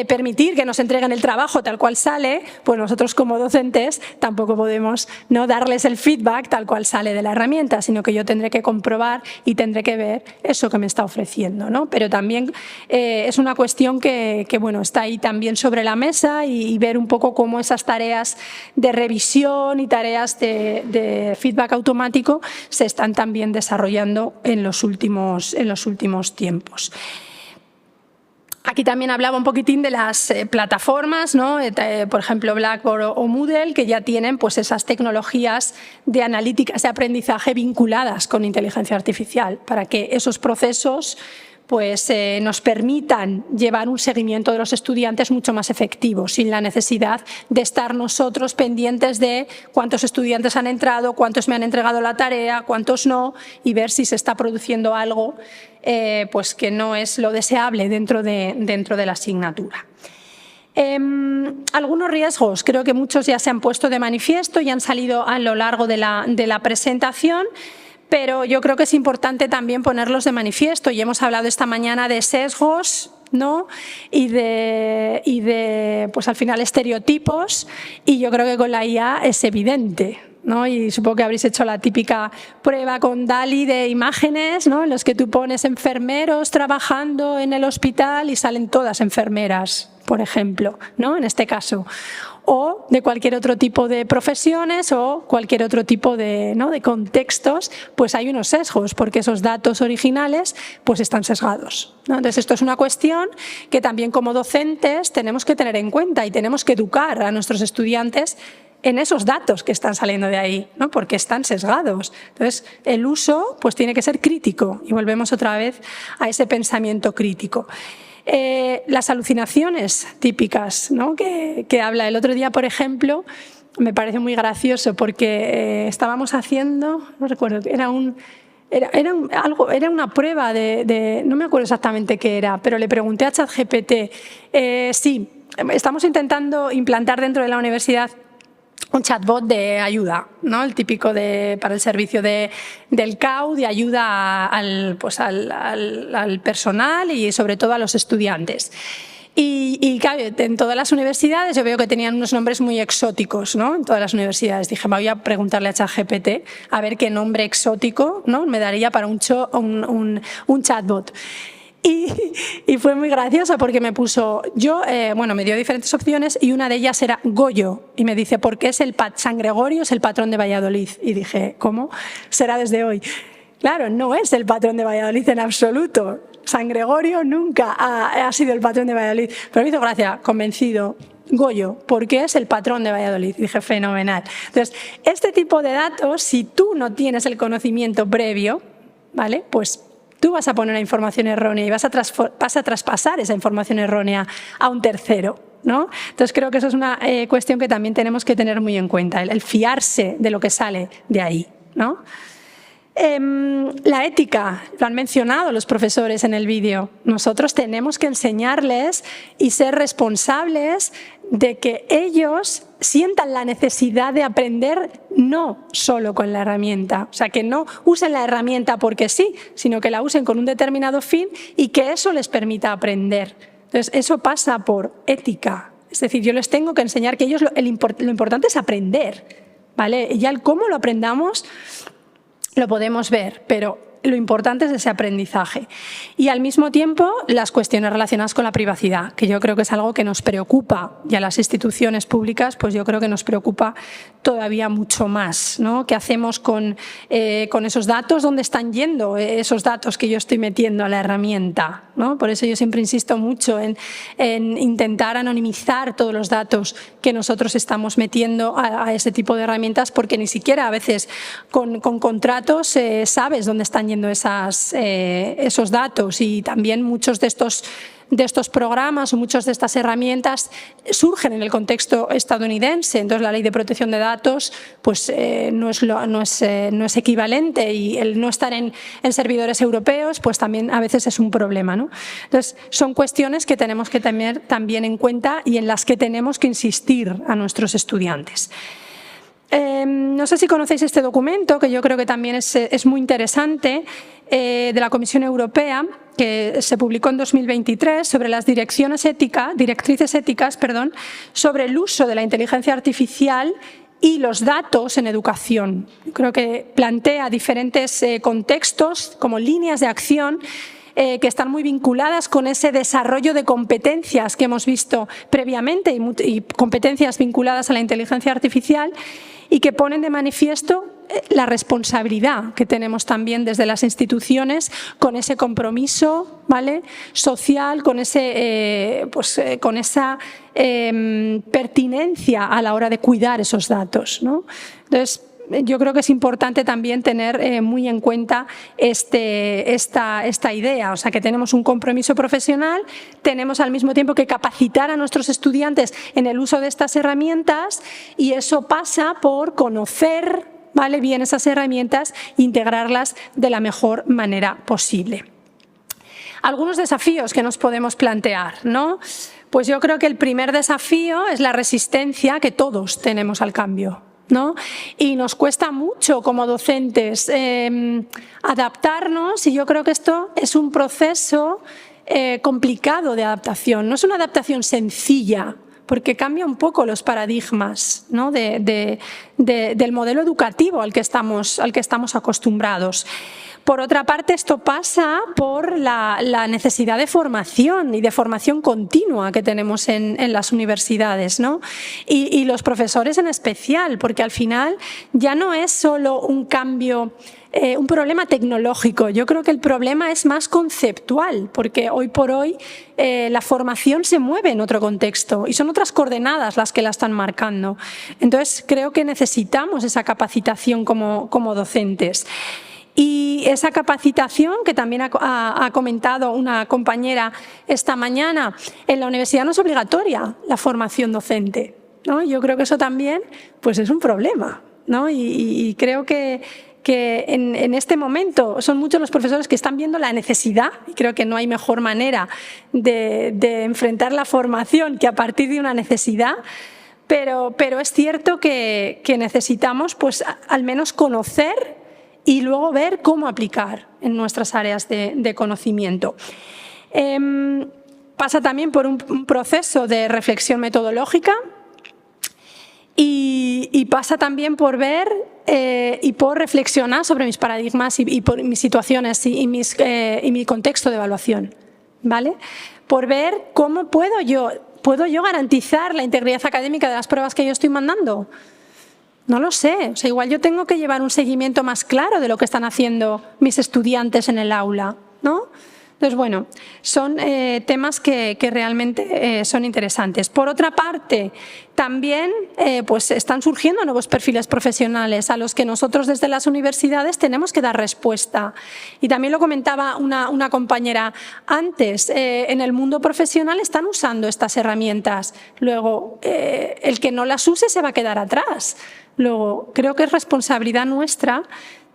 permitir que nos entreguen el trabajo tal cual sale, pues nosotros como docentes tampoco podemos no darles el feedback tal cual sale de la herramienta, sino que yo tendré que comprobar y tendré que ver eso que me está ofreciendo, ¿no? Pero también es una cuestión que bueno, está ahí también sobre la mesa y ver un poco cómo esas tareas de revisión y tareas de feedback automático se están también desarrollando en los últimos tiempos. Aquí también hablaba un poquitín de las plataformas, ¿no? Por ejemplo, Blackboard o Moodle, que ya tienen pues, esas tecnologías de analíticas de aprendizaje vinculadas con inteligencia artificial, para que esos procesos pues nos permitan llevar un seguimiento de los estudiantes mucho más efectivo, sin la necesidad de estar nosotros pendientes de cuántos estudiantes han entrado, cuántos me han entregado la tarea, cuántos no, y ver si se está produciendo algo pues que no es lo deseable dentro de la asignatura. Algunos riesgos, creo que muchos ya se han puesto de manifiesto y han salido a lo largo de la presentación, pero yo creo que es importante también ponerlos de manifiesto, y hemos hablado esta mañana de sesgos, ¿no? y de pues al final estereotipos, y yo creo que con la IA es evidente, ¿no? Y supongo que habréis hecho la típica prueba con DALL-E de imágenes, ¿no? En los que tú pones enfermeros trabajando en el hospital y salen todas enfermeras, por ejemplo, ¿no? En este caso, o de cualquier otro tipo de profesiones o cualquier otro tipo de contextos, pues hay unos sesgos, porque esos datos originales pues están sesgados, ¿no? Entonces esto es una cuestión que también como docentes tenemos que tener en cuenta y tenemos que educar a nuestros estudiantes en esos datos que están saliendo de ahí, ¿no? Porque están sesgados. Entonces el uso pues tiene que ser crítico, y volvemos otra vez a ese pensamiento crítico. Las alucinaciones típicas, ¿no? que habla el otro día, por ejemplo, me parece muy gracioso, porque estábamos haciendo, no recuerdo, era una prueba no me acuerdo exactamente qué era, pero le pregunté a ChatGPT, sí, estamos intentando implantar dentro de la universidad un chatbot de ayuda, ¿no? El típico para el servicio del CAU, de ayuda al personal y sobre todo a los estudiantes. Y claro, en todas las universidades yo veo que tenían unos nombres muy exóticos, ¿no? En todas las universidades. Dije, voy a preguntarle a ChatGPT a ver qué nombre exótico, ¿no? me daría para un chatbot. Y fue muy gracioso, porque me puso, me dio diferentes opciones, y una de ellas era Goyo, y me dice, ¿por qué San Gregorio es el patrón de Valladolid? Y dije, ¿cómo? Será desde hoy. Claro, no es el patrón de Valladolid en absoluto. San Gregorio nunca ha sido el patrón de Valladolid. Pero me hizo gracia, convencido, Goyo, porque es el patrón de Valladolid. Y dije, fenomenal. Entonces, este tipo de datos, si tú no tienes el conocimiento previo, ¿vale? Pues tú vas a poner una información errónea y vas a traspasar esa información errónea a un tercero, ¿no? Entonces creo que eso es una cuestión que también tenemos que tener muy en cuenta, el fiarse de lo que sale de ahí, ¿no? La ética, lo han mencionado los profesores en el vídeo. Nosotros tenemos que enseñarles y ser responsables de que ellos sientan la necesidad de aprender no solo con la herramienta. O sea, que no usen la herramienta porque sí, sino que la usen con un determinado fin y que eso les permita aprender. Entonces, eso pasa por ética. Es decir, yo les tengo que enseñar que ellos lo importante es aprender, ¿vale? Y ya el cómo lo aprendamos lo podemos ver, pero lo importante es ese aprendizaje. Y al mismo tiempo las cuestiones relacionadas con la privacidad, que yo creo que es algo que nos preocupa, y a las instituciones públicas pues yo creo que nos preocupa todavía mucho más, ¿no? ¿Qué hacemos con esos datos? ¿Dónde están yendo esos datos que yo estoy metiendo a la herramienta, ¿no? Por eso yo siempre insisto mucho en intentar anonimizar todos los datos que nosotros estamos metiendo a ese tipo de herramientas, porque ni siquiera a veces con contratos sabes dónde están yendo esos datos, y también muchos de estos programas o muchas de estas herramientas surgen en el contexto estadounidense. Entonces la ley de protección de datos pues, no es equivalente, y el no estar en servidores europeos pues también a veces es un problema, ¿no? Entonces son cuestiones que tenemos que tener también en cuenta y en las que tenemos que insistir a nuestros estudiantes. No sé si conocéis este documento, que yo creo que también es muy interesante, de la Comisión Europea, que se publicó en 2023 sobre las directrices éticas sobre el uso de la inteligencia artificial y los datos en educación. Creo que plantea diferentes contextos como líneas de acción que están muy vinculadas con ese desarrollo de competencias que hemos visto previamente, y competencias vinculadas a la inteligencia artificial, y que ponen de manifiesto la responsabilidad que tenemos también desde las instituciones con ese compromiso, ¿vale?, social, con esa pertinencia a la hora de cuidar esos datos, ¿no? Entonces, yo creo que es importante también tener muy en cuenta esta idea, o sea, que tenemos un compromiso profesional, tenemos al mismo tiempo que capacitar a nuestros estudiantes en el uso de estas herramientas y eso pasa por conocer, ¿vale?, bien esas herramientas e integrarlas de la mejor manera posible. Algunos desafíos que nos podemos plantear, ¿no? Pues yo creo que el primer desafío es la resistencia que todos tenemos al cambio, ¿no? Y nos cuesta mucho como docentes adaptarnos, y yo creo que esto es un proceso complicado de adaptación. No es una adaptación sencilla, porque cambia un poco los paradigmas, ¿no?, del modelo educativo al que estamos acostumbrados. Por otra parte, esto pasa por la necesidad de formación y de formación continua que tenemos en las universidades, ¿no? Y los profesores en especial, porque al final ya no es solo un cambio, un problema tecnológico. Yo creo que el problema es más conceptual, porque hoy por hoy la formación se mueve en otro contexto y son otras coordenadas las que la están marcando. Entonces, creo que necesitamos esa capacitación como docentes. Y esa capacitación, que también ha comentado una compañera esta mañana, en la universidad no es obligatoria la formación docente, ¿no? Yo creo que eso también pues es un problema, ¿no? Y creo que en este momento son muchos los profesores que están viendo la necesidad, y creo que no hay mejor manera de enfrentar la formación que a partir de una necesidad, pero es cierto que necesitamos pues al menos conocer y luego ver cómo aplicar en nuestras áreas de conocimiento. Pasa también por un proceso de reflexión metodológica y pasa también por ver y por reflexionar sobre mis paradigmas y por mis situaciones y mi contexto de evaluación, ¿vale? Por ver cómo puedo yo garantizar la integridad académica de las pruebas que yo estoy mandando. No lo sé, o sea, igual yo tengo que llevar un seguimiento más claro de lo que están haciendo mis estudiantes en el aula, ¿no? Entonces, bueno, son temas que realmente son interesantes. Por otra parte, también pues están surgiendo nuevos perfiles profesionales a los que nosotros desde las universidades tenemos que dar respuesta. Y también lo comentaba una compañera antes, en el mundo profesional están usando estas herramientas. Luego, el que no las use se va a quedar atrás. Luego, creo que es responsabilidad nuestra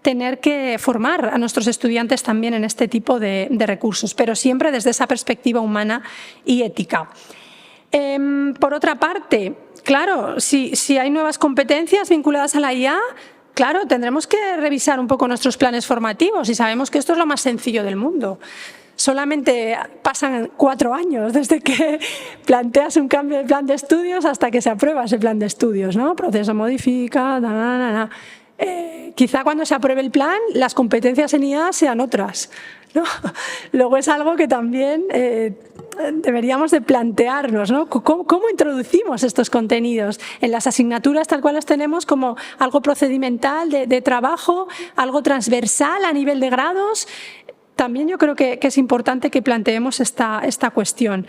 tener que formar a nuestros estudiantes también en este tipo de recursos, pero siempre desde esa perspectiva humana y ética. Por otra parte, claro, si hay nuevas competencias vinculadas a la IA, claro, tendremos que revisar un poco nuestros planes formativos y sabemos que esto es lo más sencillo del mundo. Solamente pasan 4 años desde que planteas un cambio de plan de estudios hasta que se aprueba ese plan de estudios, ¿no? Proceso modifica, quizá cuando se apruebe el plan las competencias en IA sean otras, ¿no? Luego es algo que también deberíamos de plantearnos, ¿no? ¿Cómo introducimos estos contenidos en las asignaturas tal cual las tenemos como algo procedimental de trabajo, algo transversal a nivel de grados? También yo creo que es importante que planteemos esta cuestión.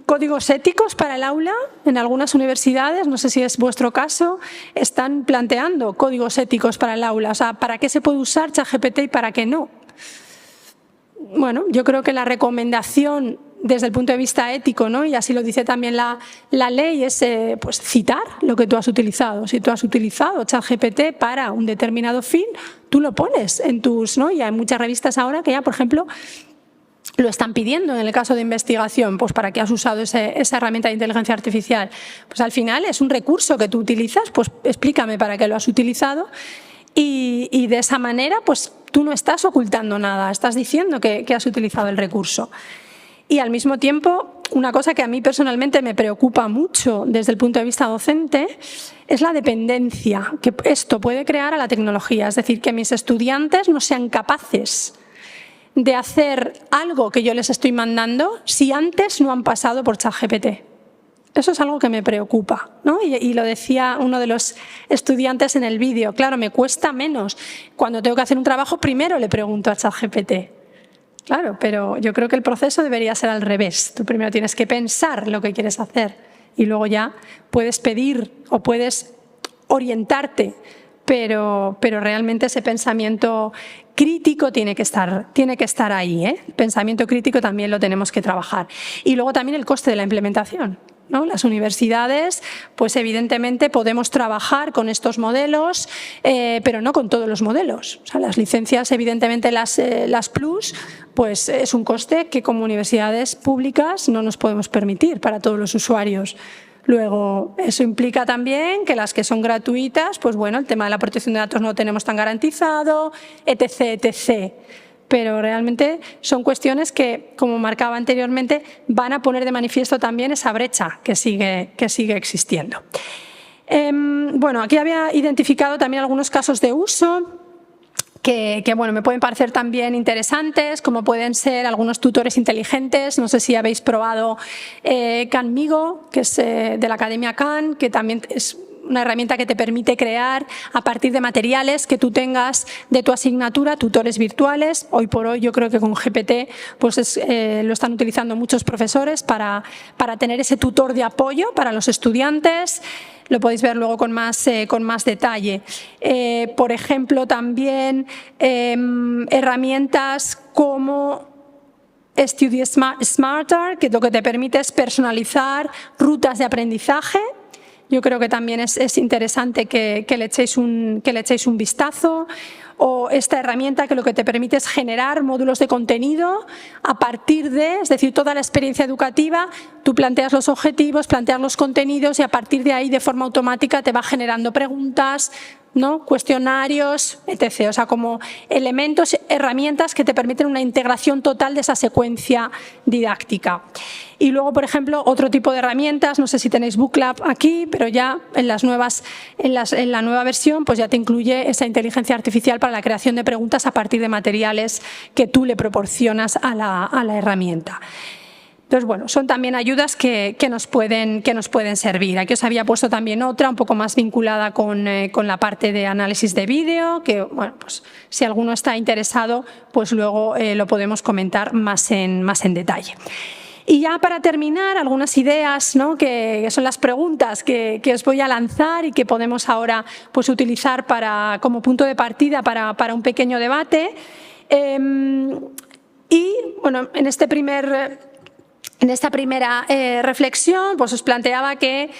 Códigos éticos para el aula. En algunas universidades, no sé si es vuestro caso, están planteando códigos éticos para el aula. O sea, ¿para qué se puede usar ChatGPT y para qué no? Bueno, yo creo que la recomendación desde el punto de vista ético, ¿no?, y así lo dice también la ley, es pues citar lo que tú has utilizado. Si tú has utilizado ChatGPT para un determinado fin, tú lo pones en tus, ¿no? Y hay muchas revistas ahora que ya, por ejemplo, lo están pidiendo en el caso de investigación, pues para qué has usado esa herramienta de inteligencia artificial. Pues al final es un recurso que tú utilizas, pues explícame para qué lo has utilizado y de esa manera pues tú no estás ocultando nada, estás diciendo que has utilizado el recurso. Y al mismo tiempo, una cosa que a mí personalmente me preocupa mucho desde el punto de vista docente es la dependencia que esto puede crear a la tecnología. Es decir, que mis estudiantes no sean capaces de hacer algo que yo les estoy mandando si antes no han pasado por ChatGPT. Eso es algo que me preocupa, ¿no? Y lo decía uno de los estudiantes en el vídeo. Claro, me cuesta menos. Cuando tengo que hacer un trabajo, primero le pregunto a ChatGPT. Claro, pero yo creo que el proceso debería ser al revés. Tú primero tienes que pensar lo que quieres hacer y luego ya puedes pedir o puedes orientarte, pero realmente ese pensamiento crítico tiene que estar ahí, ¿eh? El pensamiento crítico también lo tenemos que trabajar. Y luego también el coste de la implementación, ¿no? Las universidades, pues evidentemente podemos trabajar con estos modelos, pero no con todos los modelos. O sea, las licencias, evidentemente las Plus, pues es un coste que como universidades públicas no nos podemos permitir para todos los usuarios. Luego, eso implica también que las que son gratuitas, pues bueno, el tema de la protección de datos no lo tenemos tan garantizado, etc., etc. Pero realmente son cuestiones que, como marcaba anteriormente, van a poner de manifiesto también esa brecha que sigue existiendo. Bueno, aquí había identificado también algunos casos de uso que bueno, me pueden parecer también interesantes, como pueden ser algunos tutores inteligentes. No sé si habéis probado Khanmigo, que es de la Academia Khan, que también es una herramienta que te permite crear a partir de materiales que tú tengas de tu asignatura, tutores virtuales. Hoy por hoy yo creo que con GPT pues lo están utilizando muchos profesores para tener ese tutor de apoyo para los estudiantes. Lo podéis ver luego con más detalle. Por ejemplo, también herramientas como Study Smarter, que lo que te permite es personalizar rutas de aprendizaje. Yo creo que también es interesante que le echéis un vistazo. O esta herramienta que lo que te permite es generar módulos de contenido a partir de, es decir, toda la experiencia educativa, tú planteas los objetivos, planteas los contenidos y a partir de ahí de forma automática te va generando preguntas, ¿no? Cuestionarios, etc. O sea, como elementos, herramientas que te permiten una integración total de esa secuencia didáctica. Y luego, por ejemplo, otro tipo de herramientas, no sé si tenéis Booklab aquí, pero ya en la nueva versión pues ya te incluye esa inteligencia artificial para la creación de preguntas a partir de materiales que tú le proporcionas a la herramienta. Entonces, bueno, son también ayudas que nos pueden servir. Aquí os había puesto también otra, un poco más vinculada con la parte de análisis de vídeo, que, bueno, pues si alguno está interesado, pues luego lo podemos comentar más en detalle. Y ya para terminar, algunas ideas, ¿no? que son las preguntas que os voy a lanzar y que podemos ahora pues, utilizar como punto de partida para un pequeño debate. Y bueno, en esta primera reflexión pues os planteaba que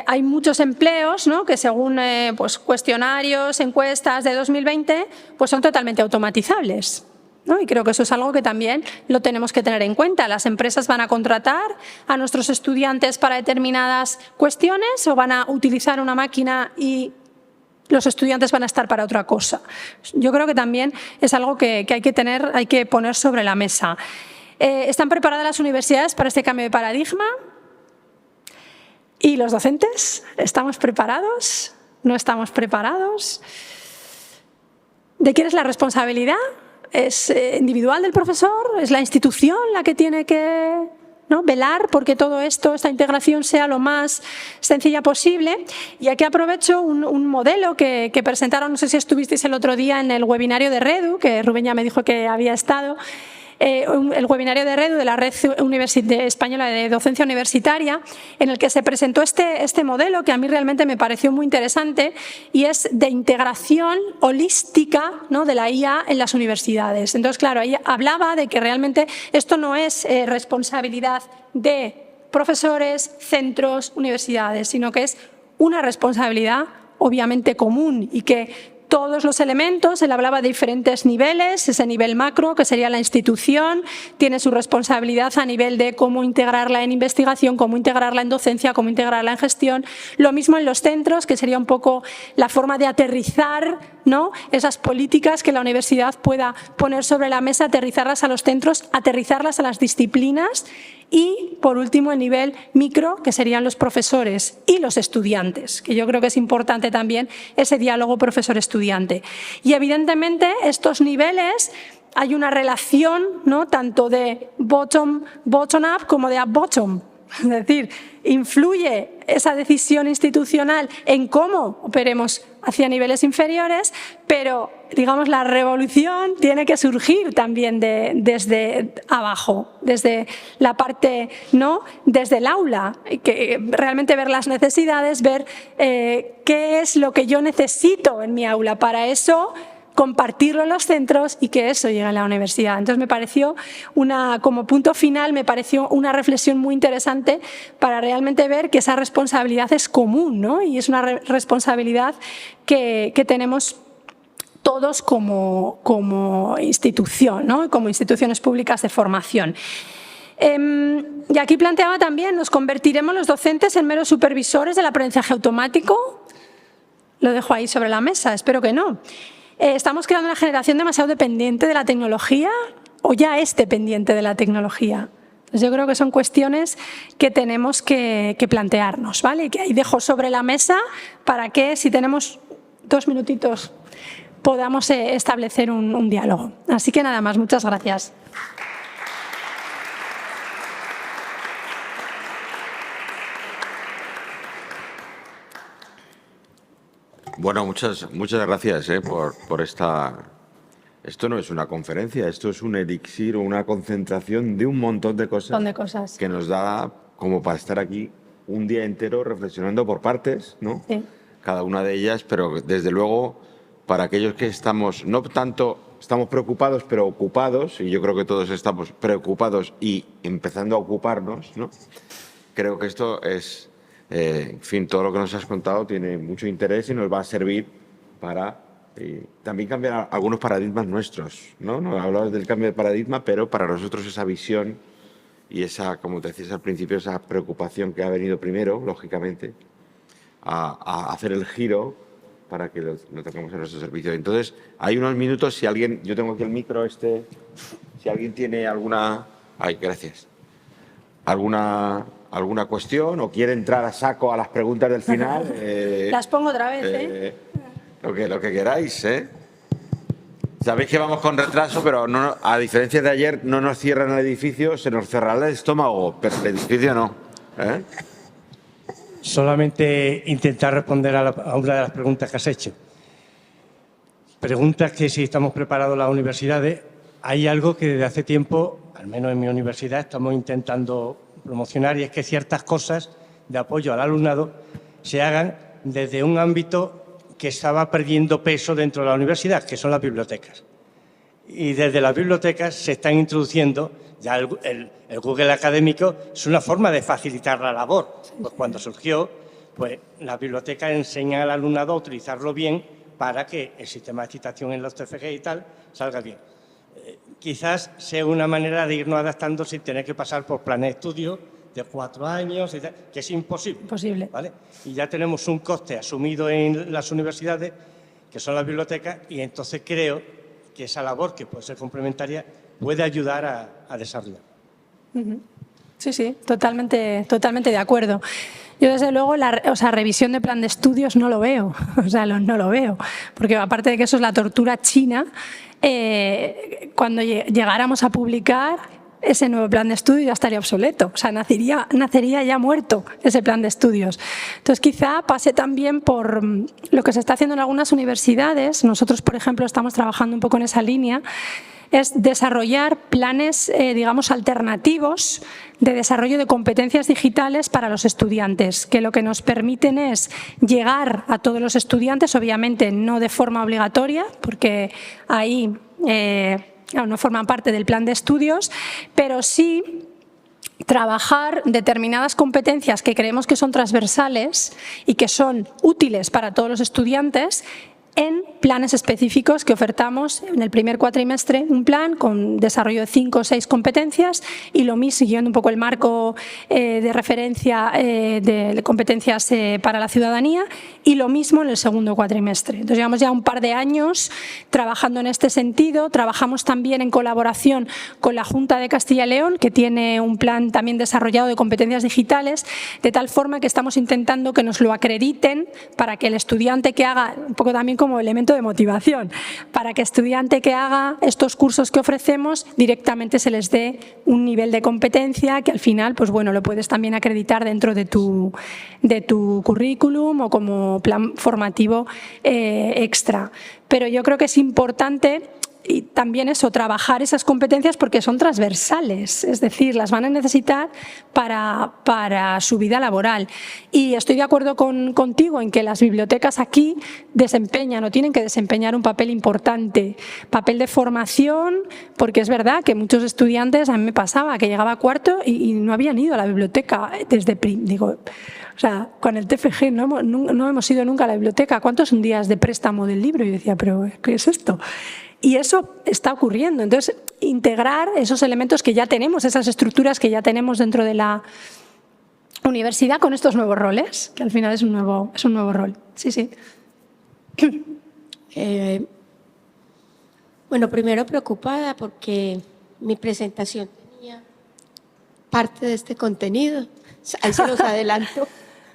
hay muchos empleos, ¿no? Que según pues cuestionarios, encuestas de 2020, pues son totalmente automatizables, ¿no? Y creo que eso es algo que también lo tenemos que tener en cuenta. Las empresas van a contratar a nuestros estudiantes para determinadas cuestiones o van a utilizar una máquina y los estudiantes van a estar para otra cosa. Yo creo que también es algo que hay que poner sobre la mesa. ¿Están preparadas las universidades para este cambio de paradigma? ¿Y los docentes? ¿Estamos preparados? ¿No estamos preparados? ¿De quién es la responsabilidad? ¿Es individual del profesor? ¿Es la institución la que tiene que, ¿no? velar porque todo esto, esta integración sea lo más sencilla posible? Y aquí aprovecho un modelo que presentaron, no sé si estuvisteis el otro día en el webinario de REDU, que Rubén ya me dijo que había estado, el webinario de REDU, de la Red Española de Docencia Universitaria, en el que se presentó este modelo que a mí realmente me pareció muy interesante y es de integración holística, ¿no? de la IA en las universidades. Entonces, claro, ahí hablaba de que realmente esto no es responsabilidad de profesores, centros, universidades, sino que es una responsabilidad obviamente común y que todos los elementos, él hablaba de diferentes niveles, ese nivel macro que sería la institución, tiene su responsabilidad a nivel de cómo integrarla en investigación, cómo integrarla en docencia, cómo integrarla en gestión. Lo mismo en los centros, que sería un poco la forma de aterrizar, ¿no? esas políticas que la universidad pueda poner sobre la mesa, aterrizarlas a los centros, aterrizarlas a las disciplinas. Y, por último, el nivel micro, que serían los profesores y los estudiantes, que yo creo que es importante también ese diálogo profesor-estudiante. Y, evidentemente, estos niveles hay una relación, ¿no? tanto de bottom-up como de up-bottom. Es decir, influye esa decisión institucional en cómo operemos hacia niveles inferiores, pero digamos la revolución tiene que surgir también desde abajo, desde la parte, ¿no? Desde el aula, que realmente ver las necesidades, ver qué es lo que yo necesito en mi aula. Para eso compartirlo en los centros y que eso llegue a la universidad. Entonces me pareció como punto final, me pareció una reflexión muy interesante para realmente ver que esa responsabilidad es común, ¿no? Y es una responsabilidad que tenemos todos como institución, ¿no? Como instituciones públicas de formación. Y aquí planteaba también, ¿nos convertiremos los docentes en meros supervisores del aprendizaje automático? Lo dejo ahí sobre la mesa, espero que no. ¿Estamos creando una generación demasiado dependiente de la tecnología o ya es dependiente de la tecnología? Entonces yo creo que son cuestiones que tenemos que plantearnos, ¿vale? Y que ahí dejo sobre la mesa para que, si tenemos 2 minutitos, podamos establecer un diálogo. Así que nada más, muchas gracias. Bueno, muchas gracias por esta... Esto no es una conferencia, esto es un elixir o una concentración de un montón de cosas, que nos da como para estar aquí un día entero reflexionando por partes, ¿no? Sí. Cada una de ellas, pero desde luego para aquellos que estamos, no tanto estamos preocupados, pero ocupados, y yo creo que todos estamos preocupados y empezando a ocuparnos, ¿no? Creo que esto es... en fin, todo lo que nos has contado tiene mucho interés y nos va a servir para también cambiar algunos paradigmas nuestros, ¿no? No hablabas del cambio de paradigma, pero para nosotros esa visión y esa, como te decías al principio, esa preocupación que ha venido primero, lógicamente, a hacer el giro para que lo tengamos en nuestro servicio. Entonces, hay unos minutos, si alguien, yo tengo aquí el micro, si alguien tiene alguna... Ay, gracias. ¿Alguna cuestión o quiere entrar a saco a las preguntas del final? Las pongo otra vez, Lo que queráis, Sabéis que vamos con retraso, pero no, a diferencia de ayer, no nos cierran el edificio, se nos cerrará el estómago, pero el edificio no. Solamente intentar responder a una de las preguntas que has hecho. Preguntas que si estamos preparados las universidades. Hay algo que desde hace tiempo, al menos en mi universidad, estamos intentando promocionar, y es que ciertas cosas de apoyo al alumnado se hagan desde un ámbito que estaba perdiendo peso dentro de la universidad, que son las bibliotecas. Y desde las bibliotecas se están introduciendo, ya el Google académico es una forma de facilitar la labor. Pues cuando surgió, pues las bibliotecas enseñan al alumnado a utilizarlo bien para que el sistema de citación en los TFG y tal salga bien. Quizás sea una manera de irnos adaptando sin tener que pasar por planes de estudio de 4 años, y tal, que es imposible. Imposible. ¿Vale? Y ya tenemos un coste asumido en las universidades, que son las bibliotecas, y entonces creo que esa labor, que puede ser complementaria, puede ayudar a desarrollar. Sí, sí, totalmente de acuerdo. Yo, desde luego, revisión de plan de estudios no lo veo, no lo veo, porque aparte de que eso es la tortura china, cuando llegáramos a publicar, ese nuevo plan de estudios ya estaría obsoleto, nacería ya muerto ese plan de estudios. Entonces, quizá pase también por lo que se está haciendo en algunas universidades. Nosotros, por ejemplo, estamos trabajando un poco en esa línea, es desarrollar planes, digamos, alternativos de desarrollo de competencias digitales para los estudiantes, que lo que nos permiten es llegar a todos los estudiantes, obviamente no de forma obligatoria, porque ahí no forman parte del plan de estudios, pero sí trabajar determinadas competencias que creemos que son transversales y que son útiles para todos los estudiantes en planes específicos que ofertamos en el primer cuatrimestre, un plan con desarrollo de 5 o 6 competencias, y lo mismo, siguiendo un poco el marco de referencia de competencias para la ciudadanía, y lo mismo en el segundo cuatrimestre. Entonces, llevamos ya un par de años trabajando en este sentido. Trabajamos también en colaboración con la Junta de Castilla y León, que tiene un plan también desarrollado de competencias digitales, de tal forma que estamos intentando que nos lo acrediten para que el estudiante que haga, un poco también como como elemento de motivación, para que estudiante que haga estos cursos que ofrecemos directamente se les dé un nivel de competencia que al final pues bueno, lo puedes también acreditar dentro de tu currículum o como plan formativo extra. Pero yo creo que es importante y también eso, trabajar esas competencias porque son transversales, es decir, las van a necesitar para su vida laboral. Y estoy de acuerdo contigo en que las bibliotecas aquí desempeñan o tienen que desempeñar un papel importante, papel de formación, porque es verdad que muchos estudiantes, a mí me pasaba que llegaba a cuarto y no habían ido a la biblioteca o sea, con el TFG no hemos ido nunca a la biblioteca. ¿Cuántos son días de préstamo del libro? Y yo decía, ¿pero qué es esto? Y eso está ocurriendo. Entonces, integrar esos elementos que ya tenemos, esas estructuras que ya tenemos dentro de la universidad con estos nuevos roles, que al final es un nuevo rol. Sí, sí. Bueno, primero preocupada porque mi presentación tenía parte de este contenido. Ahí se los adelanto.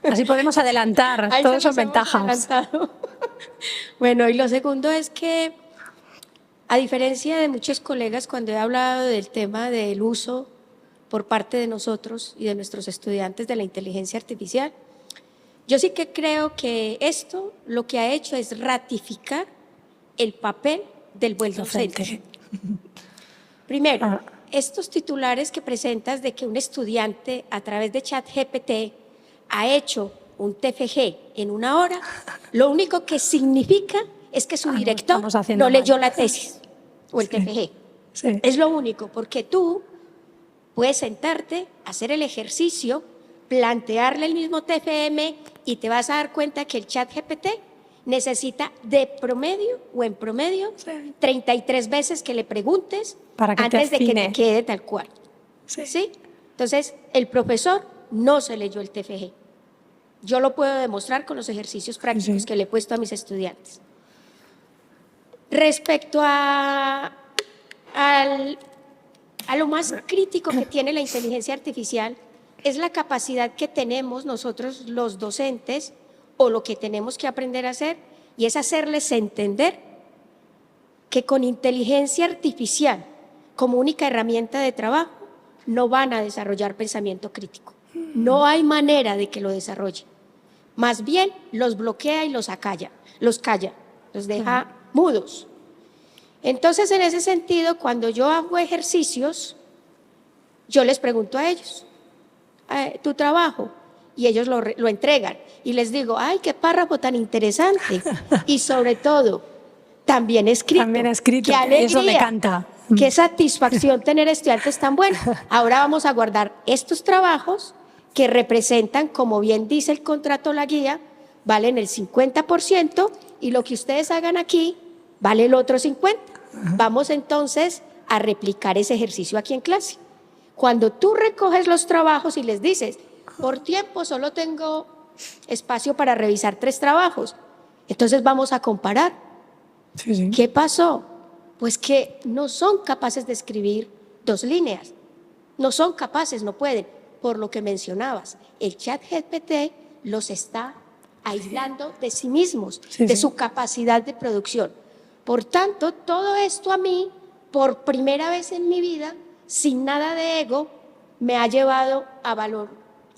Así podemos adelantar, todas son ventajas. Bueno, y lo segundo es que, a diferencia de muchos colegas, cuando he hablado del tema del uso por parte de nosotros y de nuestros estudiantes de la inteligencia artificial, yo sí que creo que esto lo que ha hecho es ratificar el papel del buen docente. Primero, estos titulares que presentas de que un estudiante a través de ChatGPT ha hecho un TFG en 1 hora, lo único que significa es que su director no leyó la tesis o el TFG. Sí. Es lo único, porque tú puedes sentarte, hacer el ejercicio, plantearle el mismo TFM y te vas a dar cuenta que el ChatGPT necesita de promedio o en promedio 33 veces que le preguntes antes de que te quede tal cual. ¿Sí? Entonces, el profesor no se leyó el TFG. Yo lo puedo demostrar con los ejercicios prácticos que le he puesto a mis estudiantes. Respecto a lo más crítico que tiene la inteligencia artificial, es la capacidad que tenemos nosotros los docentes o lo que tenemos que aprender a hacer, y es hacerles entender que con inteligencia artificial como única herramienta de trabajo no van a desarrollar pensamiento crítico. No hay manera de que lo desarrollen. Más bien los bloquea y los calla, los deja mudos. Entonces, en ese sentido, cuando yo hago ejercicios, yo les pregunto a ellos, ¿tu trabajo? Y ellos lo entregan. Y les digo, ¡ay, qué párrafo tan interesante! Y sobre todo, también escrito. También escrito, ¡qué alegría! Eso me encanta. ¡Qué satisfacción tener estudiantes tan buenos! Ahora vamos a guardar estos trabajos que representan, como bien dice el contrato, la guía, valen el 50% y lo que ustedes hagan aquí vale el otro 50%. Vamos entonces a replicar ese ejercicio aquí en clase. Cuando tú recoges los trabajos y les dices, por tiempo solo tengo espacio para revisar 3 trabajos, entonces vamos a comparar. ¿Qué pasó? Pues que no son capaces de escribir 2 líneas. No son capaces, no pueden. Por lo que mencionabas, el ChatGPT los está aislando de sí mismos, de su capacidad de producción. Por tanto, todo esto a mí, por primera vez en mi vida, sin nada de ego, me ha llevado a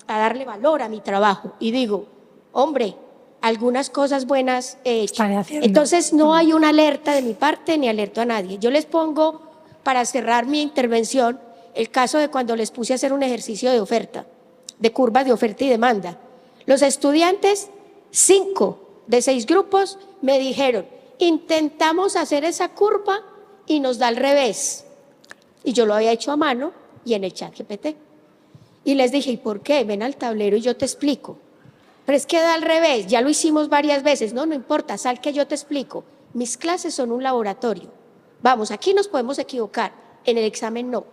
darle valor a mi trabajo. Y digo, hombre, algunas cosas buenas he hecho. Entonces, no hay una alerta de mi parte ni alerto a nadie. Yo les pongo, para cerrar mi intervención, el caso de cuando les puse a hacer un ejercicio de oferta, de curvas de oferta y demanda. Los estudiantes, 5 de 6 grupos, me dijeron, intentamos hacer esa curva y nos da al revés. Y yo lo había hecho a mano y en el ChatGPT. Y les dije, ¿y por qué? Ven al tablero y yo te explico. Pero es que da al revés, ya lo hicimos varias veces. No importa, sal que yo te explico. Mis clases son un laboratorio. Vamos, aquí nos podemos equivocar, en el examen no.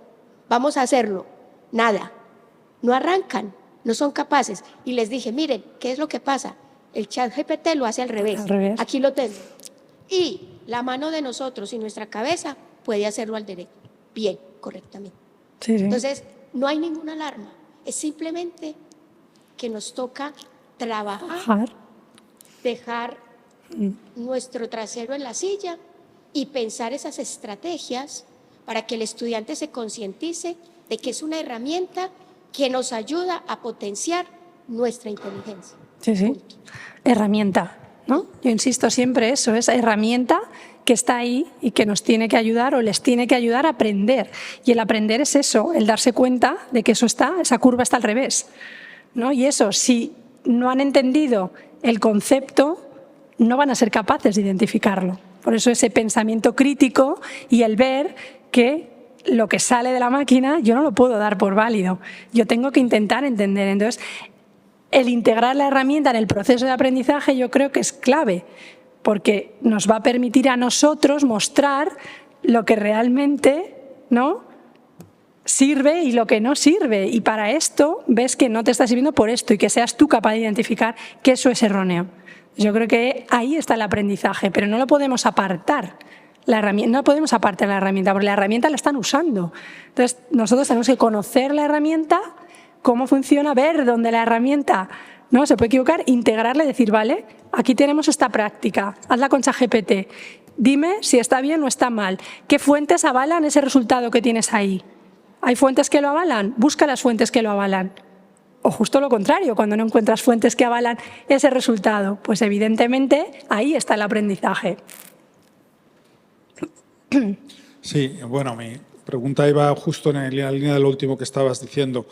Vamos a hacerlo. Nada. No arrancan, no son capaces. Y les dije, miren, ¿qué es lo que pasa? El ChatGPT lo hace al revés. Aquí lo tengo. Y la mano de nosotros y nuestra cabeza puede hacerlo al derecho. Bien, correctamente. Entonces, no hay ninguna alarma. Es simplemente que nos toca trabajar, dejar nuestro trasero en la silla y pensar esas estrategias para que el estudiante se concientice de que es una herramienta que nos ayuda a potenciar nuestra inteligencia. Sí, sí. Herramienta, ¿no? Yo insisto siempre eso, es herramienta que está ahí y que nos tiene que ayudar o les tiene que ayudar a aprender. Y el aprender es eso, el darse cuenta de que eso está, esa curva está al revés, ¿no? Y eso, si no han entendido el concepto, no van a ser capaces de identificarlo. Por eso ese pensamiento crítico y el ver que lo que sale de la máquina yo no lo puedo dar por válido. Yo tengo que intentar entender. Entonces, el integrar la herramienta en el proceso de aprendizaje yo creo que es clave, porque nos va a permitir a nosotros mostrar lo que realmente, ¿no?, sirve y lo que no sirve. Y para esto ves que no te está sirviendo por esto y que seas tú capaz de identificar que eso es erróneo. Yo creo que ahí está el aprendizaje, pero no lo podemos apartar. La herramienta, no podemos apartar la herramienta, porque la herramienta la están usando. Entonces, nosotros tenemos que conocer la herramienta, cómo funciona, ver dónde la herramienta no se puede equivocar, integrarla y decir, vale, aquí tenemos esta práctica, hazla con ChatGPT, dime si está bien o está mal, qué fuentes avalan ese resultado que tienes ahí. ¿Hay fuentes que lo avalan? Busca las fuentes que lo avalan. O justo lo contrario, cuando no encuentras fuentes que avalan ese resultado, pues evidentemente ahí está el aprendizaje. Sí, bueno, mi pregunta iba justo en la línea de lo último que estabas diciendo.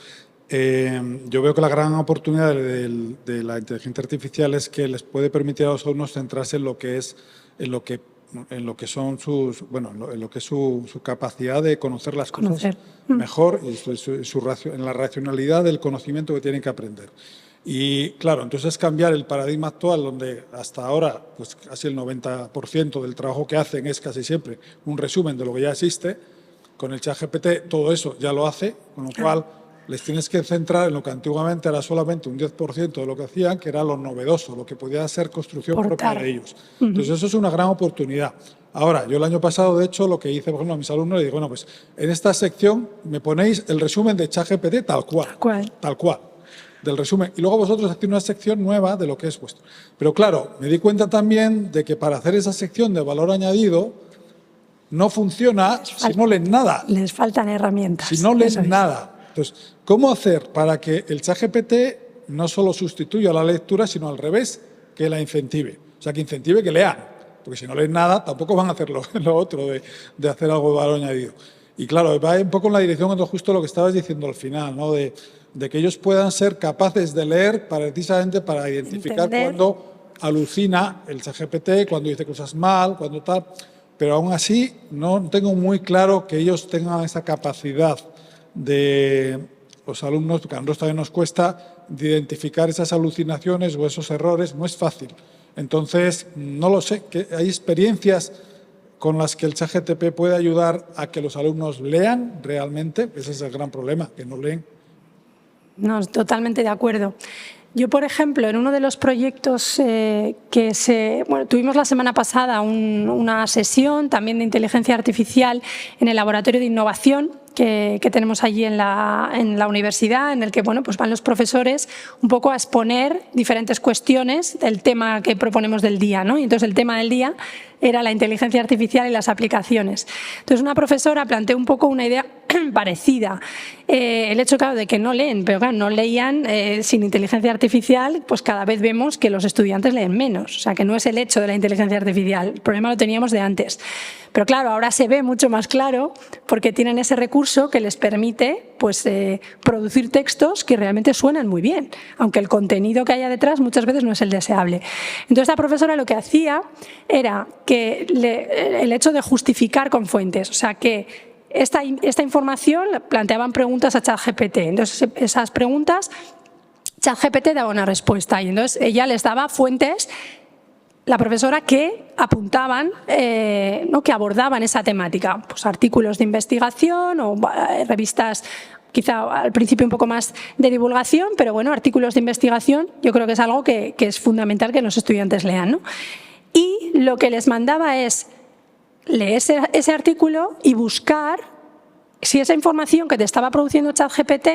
Yo veo que la gran oportunidad de la inteligencia artificial es que les puede permitir a los alumnos centrarse en lo que es, en lo que son sus, bueno, en lo que es su capacidad de conocer las cosas mejor y en la racionalidad del conocimiento que tienen que aprender. Y claro, entonces cambiar el paradigma actual donde hasta ahora pues casi el 90% del trabajo que hacen es casi siempre un resumen de lo que ya existe, con el ChatGPT todo eso ya lo hace, con lo cual les tienes que centrar en lo que antiguamente era solamente un 10% de lo que hacían, que era lo novedoso, lo que podía ser construcción propia de ellos. Entonces eso es una gran oportunidad. Ahora, yo el año pasado, de hecho, lo que hice, por ejemplo, a mis alumnos, les digo, bueno, pues en esta sección me ponéis el resumen de ChatGPT tal cual, del resumen. Y luego vosotros hacéis una sección nueva de lo que es vuestro. Pero claro, me di cuenta también de que para hacer esa sección de valor añadido no funciona si no leen nada. Les faltan herramientas. Si no leen nada. Entonces, ¿cómo hacer para que el ChatGPT no solo sustituya la lectura, sino al revés, que la incentive? O sea, que incentive que lean. Porque si no leen nada, tampoco van a hacer lo otro de hacer algo de valor añadido. Y claro, va un poco en la dirección de justo lo que estabas diciendo al final, ¿no? De que ellos puedan ser capaces de leer precisamente para identificar cuando alucina el ChatGPT, cuando dice cosas mal, cuando tal. Pero aún así no tengo muy claro que ellos tengan esa capacidad de los alumnos, porque a nosotros también nos cuesta de identificar esas alucinaciones o esos errores, no es fácil. Entonces, no lo sé, que hay experiencias con las que el ChatGPT puede ayudar a que los alumnos lean realmente. Ese es el gran problema, que no leen. No, totalmente de acuerdo. Yo, por ejemplo, en uno de los proyectos tuvimos la semana pasada una sesión también de inteligencia artificial en el laboratorio de innovación que tenemos allí en la universidad, en el que pues van los profesores un poco a exponer diferentes cuestiones del tema que proponemos del día, ¿no? Y entonces el tema del día era la inteligencia artificial y las aplicaciones. Entonces una profesora planteó un poco una idea parecida. El hecho, claro, de que no leen, pero claro, no leían sin inteligencia artificial, pues cada vez vemos que los estudiantes leen menos. O sea, que no es el hecho de la inteligencia artificial, el problema lo teníamos de antes. Pero claro, ahora se ve mucho más claro porque tienen ese recurso que les permite pues, producir textos que realmente suenan muy bien, aunque el contenido que haya detrás muchas veces no es el deseable. Entonces la profesora lo que hacía era que el hecho de justificar con fuentes, o sea que esta información planteaban preguntas a ChatGPT, entonces esas preguntas ChatGPT daba una respuesta y entonces ella les daba fuentes, la profesora, que apuntaban, que abordaban esa temática, pues artículos de investigación o revistas, quizá al principio un poco más de divulgación, pero bueno, artículos de investigación yo creo que es algo que es fundamental que los estudiantes lean, ¿no? Y lo que les mandaba es leer ese artículo y buscar si esa información que te estaba produciendo ChatGPT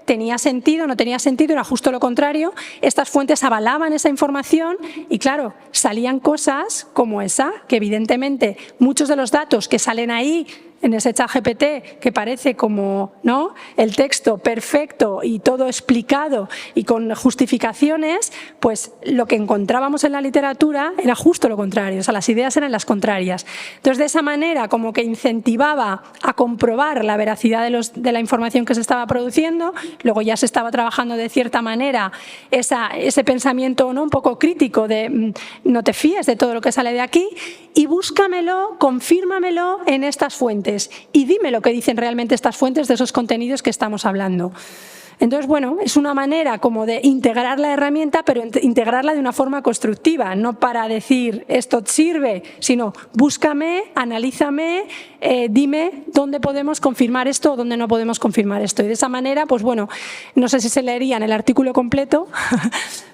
tenía sentido, no tenía sentido, era justo lo contrario, estas fuentes avalaban esa información y claro, salían cosas como esa, que evidentemente muchos de los datos que salen ahí en ese ChatGPT, que parece como, ¿no?, el texto perfecto y todo explicado y con justificaciones, pues lo que encontrábamos en la literatura era justo lo contrario, o sea, las ideas eran las contrarias. Entonces, de esa manera, como que incentivaba a comprobar la veracidad de la información que se estaba produciendo, luego ya se estaba trabajando de cierta manera ese pensamiento, ¿no?, un poco crítico de no te fíes de todo lo que sale de aquí y búscamelo, confírmamelo en estas fuentes. Y dime lo que dicen realmente estas fuentes de esos contenidos que estamos hablando. Entonces, bueno, es una manera como de integrar la herramienta, pero integrarla de una forma constructiva, no para decir esto sirve, sino búscame, analízame, dime dónde podemos confirmar esto o dónde no podemos confirmar esto. Y de esa manera, pues bueno, no sé si se leerían el artículo completo,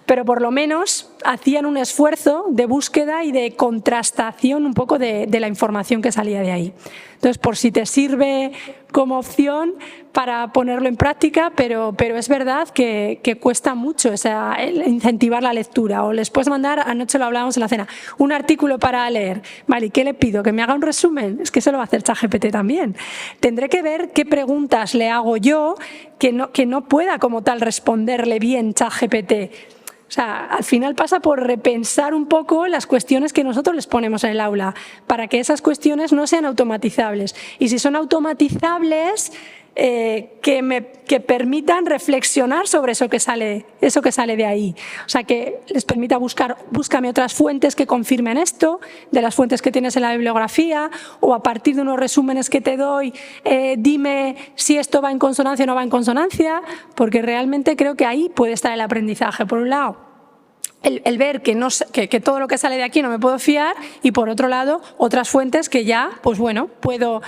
pero por lo menos hacían un esfuerzo de búsqueda y de contrastación un poco de la información que salía de ahí. Entonces, por si te sirve como opción para ponerlo en práctica, pero es verdad que cuesta mucho incentivar la lectura. O les puedes mandar, anoche lo hablábamos en la cena, un artículo para leer. Vale, ¿y qué le pido? ¿Que me haga un resumen? Es que eso lo va a hacer ChatGPT también. Tendré que ver qué preguntas le hago yo que no pueda como tal responderle bien ChatGPT. O sea, al final pasa por repensar un poco las cuestiones que nosotros les ponemos en el aula para que esas cuestiones no sean automatizables. Y si son automatizables, que permitan reflexionar sobre eso que sale de ahí. O sea, que les permita búscame otras fuentes que confirmen esto, de las fuentes que tienes en la bibliografía, o a partir de unos resúmenes que te doy, dime si esto va en consonancia o no va en consonancia, porque realmente creo que ahí puede estar el aprendizaje. Por un lado, el ver que todo lo que sale de aquí no me puedo fiar, y por otro lado, otras fuentes que ya, pues bueno, puedo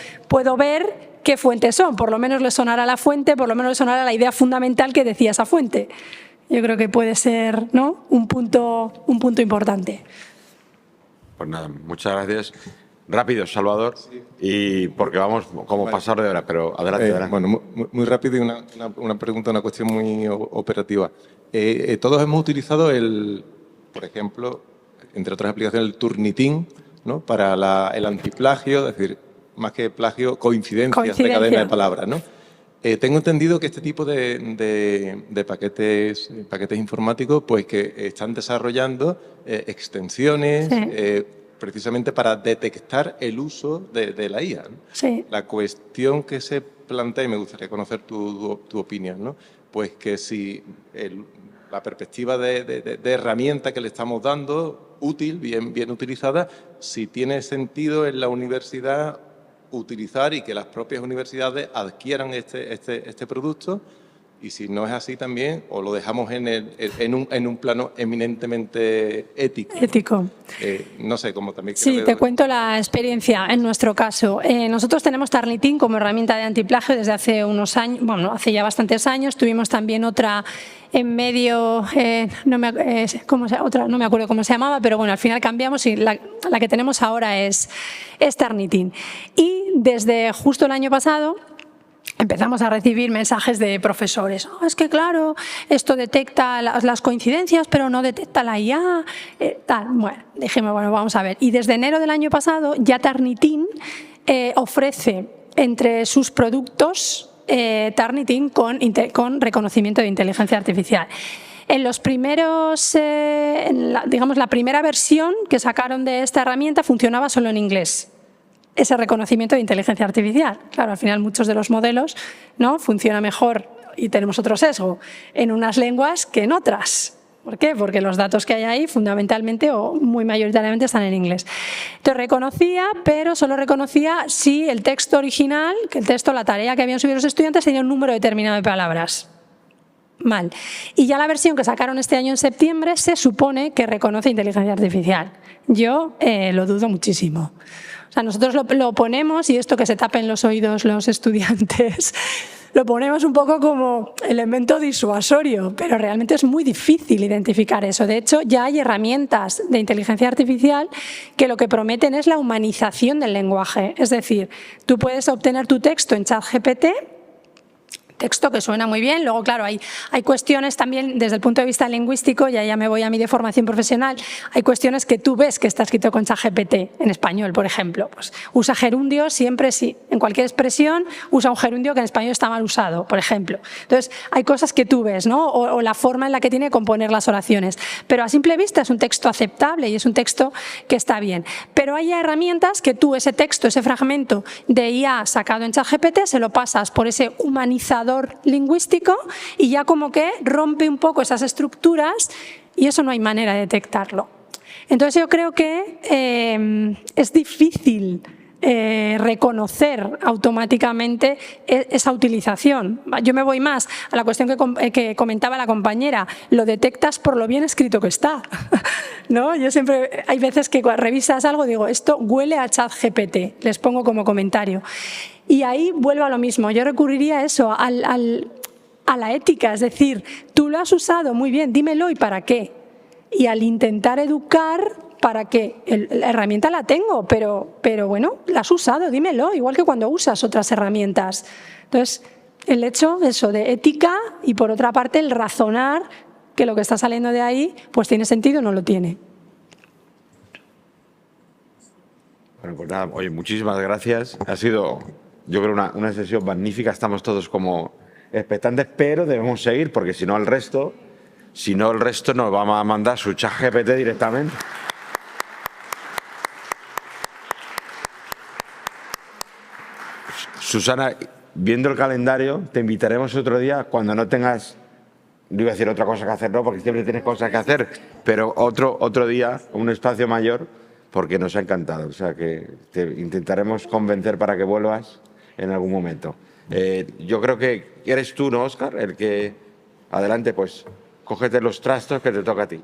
ver qué fuentes son. Por lo menos le sonará la fuente, por lo menos le sonará la idea fundamental que decía esa fuente. Yo creo que puede ser, ¿no?, un punto importante. Pues nada, muchas gracias. Rápido, Salvador, y porque vamos como pasar de hora, pero adelante. Bueno, muy rápido y una pregunta, una cuestión muy operativa. Todos hemos utilizado por ejemplo, entre otras aplicaciones, el Turnitin, ¿no?, para el antiplagio, es decir, más que plagio, coincidencias de cadena de palabras, ¿no? Tengo entendido que este tipo de paquetes informáticos, pues que están desarrollando extensiones, sí, precisamente para detectar el uso de la IA, ¿no? Sí. La cuestión que se plantea, y me gustaría conocer tu opinión, ¿no?, pues que si la perspectiva de herramienta que le estamos dando, útil, bien utilizada, si tiene sentido en la universidad utilizar y que las propias universidades adquieran este producto, y si no es así también, o lo dejamos en un plano eminentemente ético. Ético. No sé, cómo también... Sí, te cuento la experiencia en nuestro caso. Nosotros tenemos Turnitin como herramienta de antiplagio desde hace unos años, bueno, hace ya bastantes años. Tuvimos también otra en medio, no me acuerdo cómo se llamaba, pero bueno, al final cambiamos y la que tenemos ahora es Turnitin. Y desde justo el año pasado empezamos a recibir mensajes de profesores. Oh, es que claro, esto detecta las coincidencias, pero no detecta la IA. Bueno, dijimos, bueno, vamos a ver. Y desde enero del año pasado ya Turnitin ofrece entre sus productos Turnitin con reconocimiento de inteligencia artificial. En los primeros, digamos, la primera versión que sacaron de esta herramienta funcionaba solo en inglés. Ese reconocimiento de inteligencia artificial. Claro, al final muchos de los modelos, ¿no?, funciona mejor, y tenemos otro sesgo, en unas lenguas que en otras. ¿Por qué? Porque los datos que hay ahí fundamentalmente o muy mayoritariamente están en inglés. Entonces reconocía, pero solo reconocía si el texto original, que el texto, la tarea que habían subido los estudiantes tenía un número determinado de palabras. Mal. Y ya la versión que sacaron este año en septiembre se supone que reconoce inteligencia artificial. Yo lo dudo muchísimo. O sea, nosotros lo ponemos, y esto que se tapen los oídos los estudiantes, lo ponemos un poco como elemento disuasorio, pero realmente es muy difícil identificar eso. De hecho, ya hay herramientas de inteligencia artificial que lo que prometen es la humanización del lenguaje. Es decir, tú puedes obtener tu texto en ChatGPT, texto que suena muy bien. Luego, claro, hay cuestiones también desde el punto de vista lingüístico, y ahí ya me voy a mi de formación profesional, hay cuestiones que tú ves que está escrito con ChatGPT en español, por ejemplo. Pues usa gerundios siempre, sí, en cualquier expresión usa un gerundio que en español está mal usado, por ejemplo. Entonces, hay cosas que tú ves, ¿no? O la forma en la que tiene que componer las oraciones. Pero a simple vista es un texto aceptable y es un texto que está bien. Pero hay herramientas que tú ese texto, ese fragmento de IA sacado en ChatGPT, se lo pasas por ese humanizador lingüístico y ya como que rompe un poco esas estructuras y eso no hay manera de detectarlo. Entonces yo creo que es difícil reconocer automáticamente esa utilización. Yo me voy más a la cuestión que comentaba la compañera, lo detectas por lo bien escrito que está, ¿no? Yo siempre, hay veces que cuando revisas algo digo, esto huele a ChatGPT, les pongo como comentario. Y ahí vuelvo a lo mismo, yo recurriría a eso, a la ética, es decir, tú lo has usado muy bien, dímelo y para qué. Y al intentar educar, para que la herramienta la tengo, pero bueno, la has usado, dímelo, igual que cuando usas otras herramientas. Entonces, el hecho eso de ética y por otra parte el razonar que lo que está saliendo de ahí pues tiene sentido o no lo tiene. Bueno, pues nada, oye, muchísimas gracias. Ha sido, yo creo, una sesión magnífica. Estamos todos como expectantes, pero debemos seguir porque si no el resto nos va a mandar su ChatGPT directamente. Susana, viendo el calendario, te invitaremos otro día cuando no tengas, no iba a decir otra cosa que hacer, no, porque siempre tienes cosas que hacer, pero otro día, un espacio mayor, porque nos ha encantado. O sea que te intentaremos convencer para que vuelvas en algún momento. Yo creo que eres tú, ¿no, Óscar? El que, adelante, pues, cógete los trastos que te toca a ti.